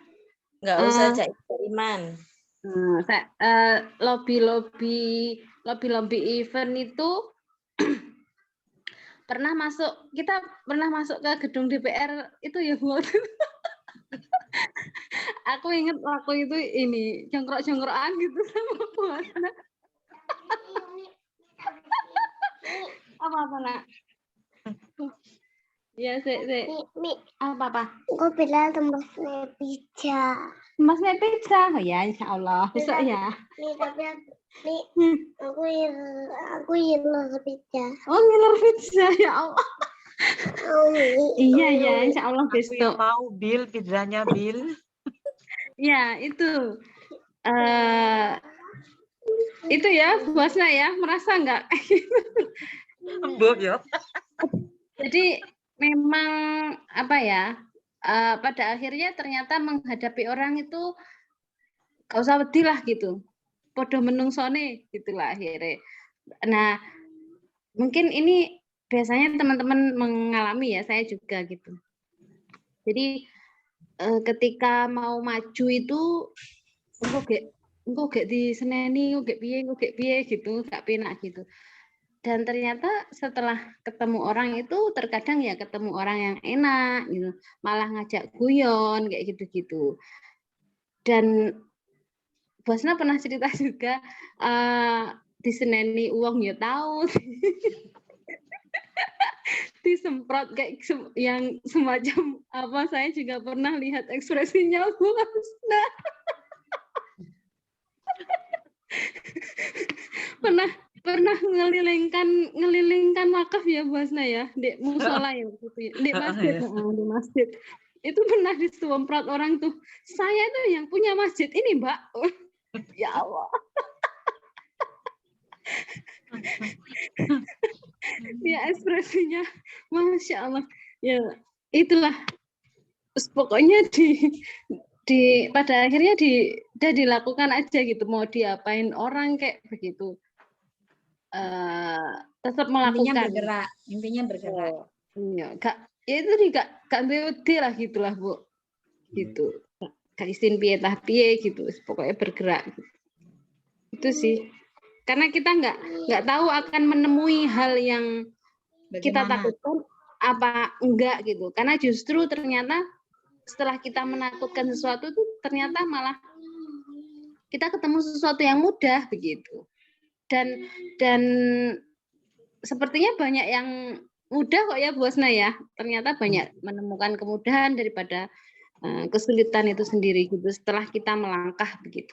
Nggak usah caiman. Lobby event itu kita pernah masuk ke gedung DPR itu ya Bu. Aku ingat waktu itu ini jongkrok-jongkrokan gitu sama Bu Hasna. Apa nak? Ya, apa? Gue bilang tembaknya pizza. Masnya pizza, oh ya Insya Allah besok ya. Nih tapi aku ngiler pizza. Oh ngiler pizza ya Allah. Iya ya Insya Allah Aku yang besok. mau Bill, pizzanya Bill. Ya itu ya Bu Hasna ya, merasa nggak? Mbok ya. Jadi memang apa ya? Pada akhirnya ternyata menghadapi orang itu gak usah wedi lah gitu. Podo menungsone gitulah akhirnya. Nah, mungkin ini biasanya teman-teman mengalami ya, saya juga gitu. Jadi ketika mau maju itu engko gak diseneni, engko gak piye gitu, gak penak gitu. Dan ternyata setelah ketemu orang itu terkadang ya ketemu orang yang enak gitu, malah ngajak guyon kayak gitu-gitu. Dan Bu Hasna pernah cerita juga diseneni uang ya tahu, disemprot kayak yang semacam apa, saya juga pernah lihat ekspresinya Bu Hasna. pernah ngelilingkan wakaf ya Bu Hasna ya, di musola ya gitu ya, di masjid itu pernah disemprot orang tuh, saya tuh yang punya masjid ini Mbak. Ya Allah. Ya ekspresinya Masya Allah ya, itulah pokoknya pada akhirnya udah dilakukan aja gitu, mau diapain orang kayak begitu. Tetap melakukan. Intinya bergerak. Ya itu gak wedi lah gitulah Bu, gitu. Gak isin piye tah piye gitu, pokoknya bergerak. Gitu. Itu sih, karena kita nggak tahu akan menemui hal yang kita takutkan apa enggak gitu, karena justru ternyata setelah kita menakutkan sesuatu tuh ternyata malah kita ketemu sesuatu yang mudah begitu. Dan sepertinya banyak yang mudah kok ya Bu Hasna ya. Ternyata banyak menemukan kemudahan daripada kesulitan itu sendiri gitu setelah kita melangkah begitu.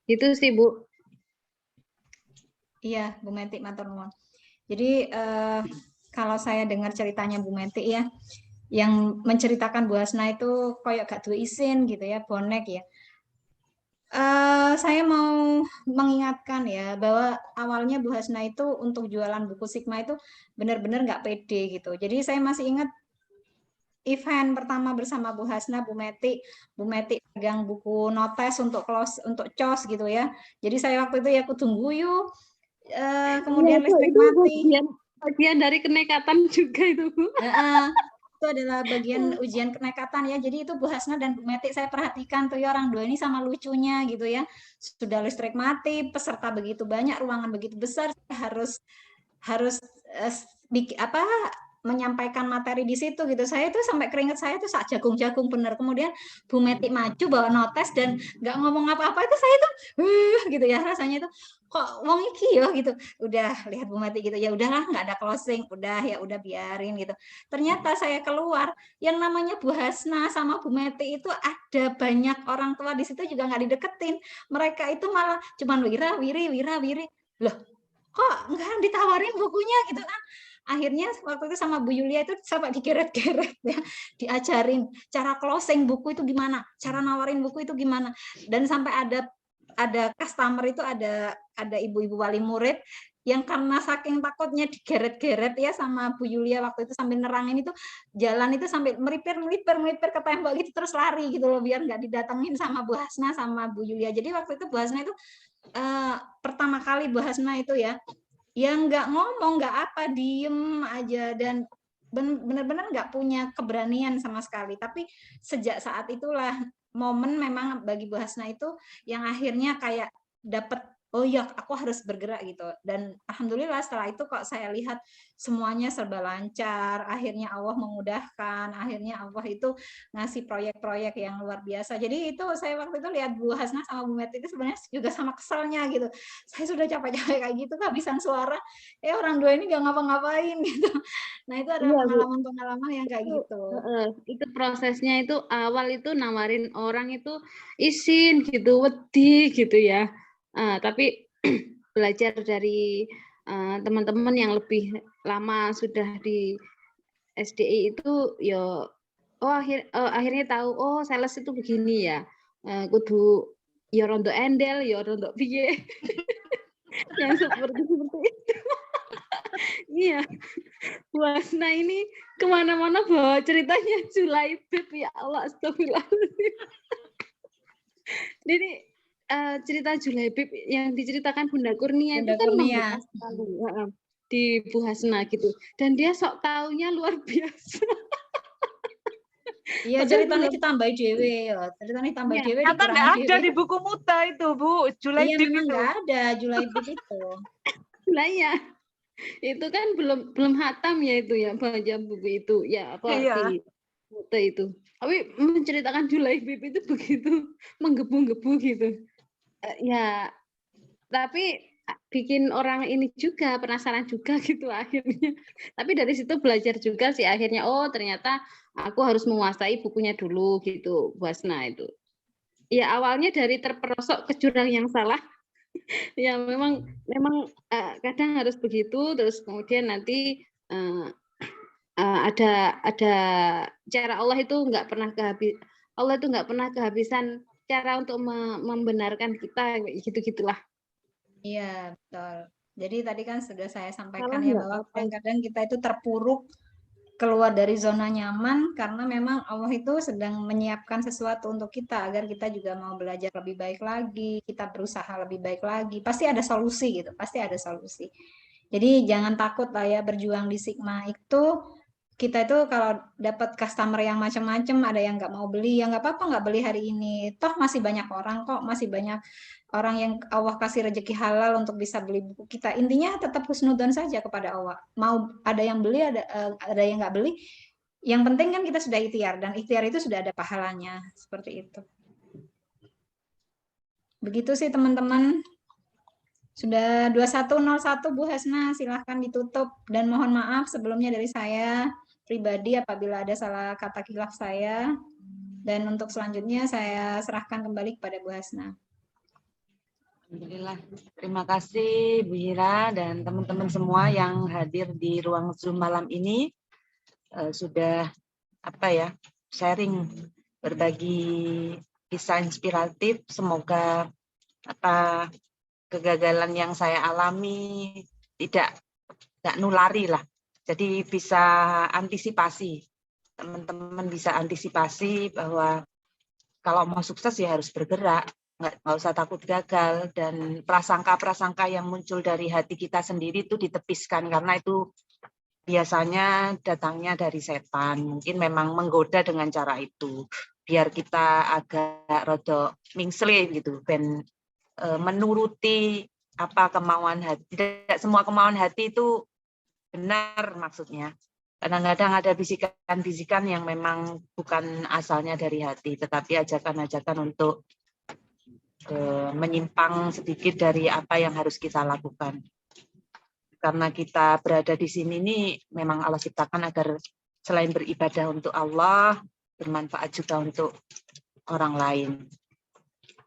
Itu sih Bu. Iya, Bu Meti, matur nuwun. Jadi kalau saya dengar ceritanya Bu Meti ya, yang menceritakan Bu Hasna itu kayak gak duwe isin gitu ya, bonek ya. Saya mau mengingatkan ya bahwa awalnya Bu Hasna itu untuk jualan buku Sigma itu benar-benar nggak pede gitu. Jadi saya masih ingat event pertama bersama Bu Hasna, Bu Meti pegang buku notes untuk untuk COS gitu ya. Jadi saya waktu itu ya aku tunggu yuk, kemudian listrik mati. Bagian dari kenekatan juga itu Bu. Itu adalah bagian ujian kenekatan ya. Jadi itu Bu Hasna dan Bu Meti saya perhatikan tuh ya orang dua ini sama lucunya gitu ya. Sudah listrik mati, peserta begitu banyak, ruangan begitu besar, harus menyampaikan materi di situ gitu. Saya itu sampai keringet saya tuh sak jagung-jagung bener. Kemudian Bu Meti maju bawa notes dan nggak ngomong apa-apa itu saya tuh gitu ya rasanya itu kok wong iki ya gitu. Udah lihat Bu Meti gitu ya udahlah nggak ada closing, udah biarin gitu. Ternyata saya keluar yang namanya Bu Hasna sama Bu Meti itu ada banyak orang tua di situ juga nggak dideketin. Mereka itu malah cuman wiri. Loh, kok nggak ditawarin bukunya gitu kan? Akhirnya waktu itu sama Bu Yulia itu sampai digeret-geret ya, diajarin cara closing buku itu gimana, cara nawarin buku itu gimana, dan sampai ada customer itu ada ibu-ibu wali murid yang karena saking takutnya digeret-geret ya sama Bu Yulia waktu itu sambil nerangin itu jalan itu sampai melipir ke tembok gitu terus lari gitu loh biar nggak didatengin sama Bu Hasna sama Bu Yulia. Jadi waktu itu Bu Hasna itu pertama kali Bu Hasna itu ya yang nggak ngomong, nggak apa, diem aja dan benar-benar nggak punya keberanian sama sekali. Tapi sejak saat itulah momen memang bagi Bu Hasna itu yang akhirnya kayak dapet oh ya aku harus bergerak gitu. Dan alhamdulillah setelah itu kok saya lihat semuanya serba lancar. Akhirnya Allah memudahkan. Akhirnya Allah itu ngasih proyek-proyek yang luar biasa. Jadi itu saya waktu itu lihat Bu Hasna sama Bu Meti itu sebenarnya juga sama keselnya gitu. Saya sudah capek-capek kayak gitu kehabisan suara. Orang dua ini nggak ngapa-ngapain gitu. Nah itu adalah pengalaman-pengalaman yang kayak gitu. Itu prosesnya itu awal itu nawarin orang itu isin gitu, wedi gitu ya. Tapi belajar dari teman-teman yang lebih lama sudah di SDI itu ya akhirnya tahu oh sales itu begini ya. Kudu ya rondo endel ya rondo piye. Yang seperti itu. Iya, Bu Hasna ini kemana-mana bawa ceritanya Julaibib ya Allah, astagfirullahaladzim. Jadi cerita Julaibib yang diceritakan Bunda Kurnia itu kan membekas sekali di Bu Hasna gitu, dan dia sok taunya luar biasa. Iya ceritanya ditambah dewe ya, ceritanya tambah dewe. Ternyata nggak ada di buku Muta itu Bu, Julaibib iya, memang itu. nggak ada Julaibib itu. Lah ya. Itu kan belum hatam ya itu ya baca buku itu ya apa di Muta itu. Tapi menceritakan Julaibib itu begitu menggebu-gebu gitu. Ya tapi bikin orang ini juga penasaran juga gitu akhirnya. Tapi dari situ belajar juga sih akhirnya oh ternyata aku harus menguasai bukunya dulu gitu Bu Hasna itu. Ya awalnya dari terperosok ke jurang yang salah. Ya memang kadang harus begitu terus kemudian nanti ada cara Allah itu nggak pernah kehabisan cara untuk membenarkan kita gitu-gitulah. Iya betul. Jadi tadi kan sudah saya sampaikan ya bahwa kadang-kadang kita itu terpuruk keluar dari zona nyaman karena memang Allah itu sedang menyiapkan sesuatu untuk kita agar kita juga mau belajar lebih baik lagi, kita berusaha lebih baik lagi. Pasti ada solusi gitu, pasti ada solusi. Jadi jangan takut lah ya berjuang di Sigma itu. Kita itu kalau dapat customer yang macam-macam, ada yang nggak mau beli, ya nggak apa-apa nggak beli hari ini. Toh masih banyak orang kok, masih banyak orang yang Allah kasih rezeki halal untuk bisa beli buku kita. Intinya tetap husnudzon saja kepada Allah. Mau ada yang beli, ada yang nggak beli, Yang penting kan kita sudah ikhtiar, dan ikhtiar itu sudah ada pahalanya, seperti itu. Begitu sih teman-teman. Sudah 21.01 Bu Hasna, silahkan ditutup. Dan mohon maaf sebelumnya dari saya pribadi apabila ada salah kata khilaf saya. Dan untuk selanjutnya saya serahkan kembali kepada Bu Hasna. Alhamdulillah. Terima kasih Bu Hira dan teman-teman semua yang hadir di ruang Zoom malam ini. Sudah sharing, berbagi kisah inspiratif. Semoga kegagalan yang saya alami tidak nulari lah. Jadi bisa antisipasi, teman-teman bisa antisipasi bahwa kalau mau sukses ya harus bergerak, nggak usah takut gagal, dan prasangka-prasangka yang muncul dari hati kita sendiri itu ditepiskan, karena itu biasanya datangnya dari setan. Mungkin memang menggoda dengan cara itu, biar kita agak rodok mingsle gitu, ben menuruti apa kemauan hati. Tidak semua kemauan hati itu benar maksudnya. Kadang-kadang ada bisikan-bisikan yang memang bukan asalnya dari hati, tetapi ajakan-ajakan untuk menyimpang sedikit dari apa yang harus kita lakukan. Karena kita berada di sini ini memang Allah ciptakan agar selain beribadah untuk Allah, bermanfaat juga untuk orang lain.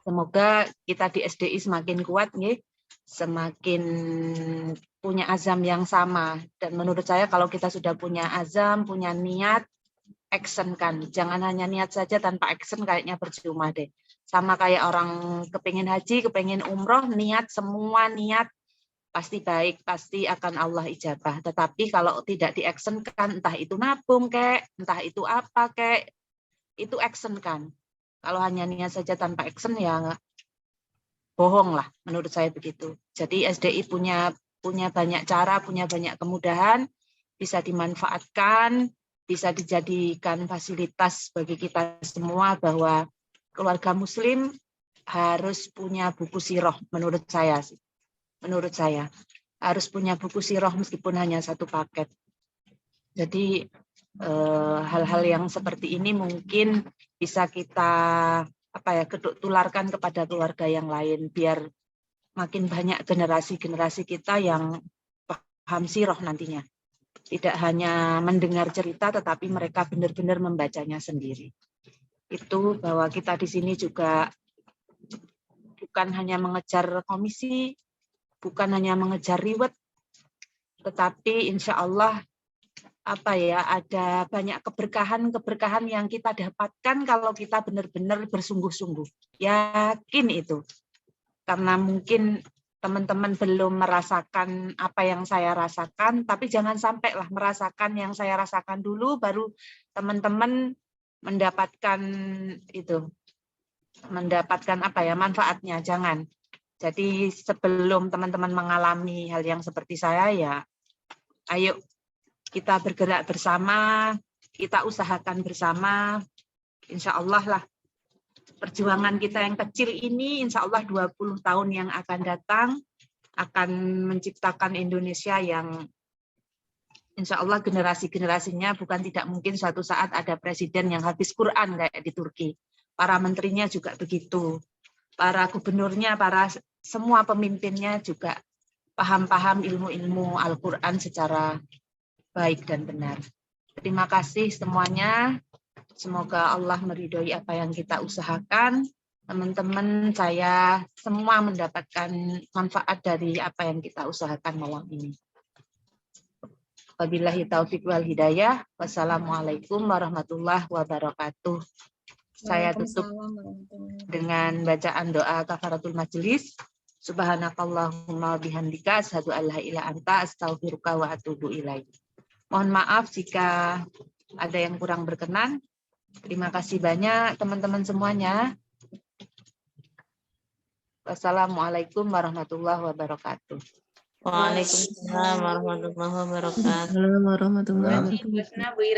Semoga kita di SDI semakin kuat, semakin punya azam yang sama. Dan menurut saya kalau kita sudah punya azam, punya niat, action kan. Jangan hanya niat saja tanpa action, kayaknya percuma deh. Sama kayak orang kepingin haji, kepingin umroh, niat, semua niat pasti baik, pasti akan Allah ijabah. Tetapi kalau tidak di-action kan, entah itu nabung kek, entah itu apa kek, itu action kan. Kalau hanya niat saja tanpa action ya bohong lah, menurut saya begitu. Jadi SDI punya banyak cara, punya banyak kemudahan, bisa dimanfaatkan, bisa dijadikan fasilitas bagi kita semua bahwa keluarga muslim harus punya buku sirah, menurut saya sih. Menurut saya harus punya buku sirah meskipun hanya satu paket. Jadi hal-hal yang seperti ini mungkin bisa kita tularkan kepada keluarga yang lain, biar makin banyak generasi-generasi kita yang paham sirah nantinya. Tidak hanya mendengar cerita, tetapi mereka benar-benar membacanya sendiri. Itu bahwa kita di sini juga bukan hanya mengejar komisi, bukan hanya mengejar reward, tetapi insya Allah ada banyak keberkahan yang kita dapatkan kalau kita benar-benar bersungguh-sungguh. Yakin itu. Karena mungkin teman-teman belum merasakan apa yang saya rasakan, tapi jangan sampailah merasakan yang saya rasakan dulu, baru teman-teman mendapatkan manfaatnya. Jangan. Jadi sebelum teman-teman mengalami hal yang seperti saya, ya ayo kita bergerak bersama, kita usahakan bersama, insya Allah lah perjuangan kita yang kecil ini, insya Allah 20 tahun yang akan datang akan menciptakan Indonesia yang insya Allah generasi-generasinya bukan tidak mungkin suatu saat ada presiden yang hafiz Quran kayak di Turki. Para menterinya juga begitu. Para gubernurnya, semua pemimpinnya juga paham ilmu-ilmu Al-Quran secara baik dan benar. Terima kasih semuanya. Semoga Allah meridhoi apa yang kita usahakan. Teman-teman saya semua mendapatkan manfaat dari apa yang kita usahakan malam ini. Wabillahi taufiq wal hidayah. Wassalamualaikum warahmatullahi wabarakatuh. Saya tutup dengan bacaan doa kafaratul majelis. Subhanakallahumma bihamdika asyhadu an la ilaha anta astaghfiruka wa atubu ilaik. Mohon maaf jika ada yang kurang berkenan. Terima kasih banyak teman-teman semuanya. Wassalamualaikum warahmatullahi wabarakatuh. Waalaikumsalam warahmatullahi wabarakatuh. Warahmatullahi wabarakatuh. Bu Ira.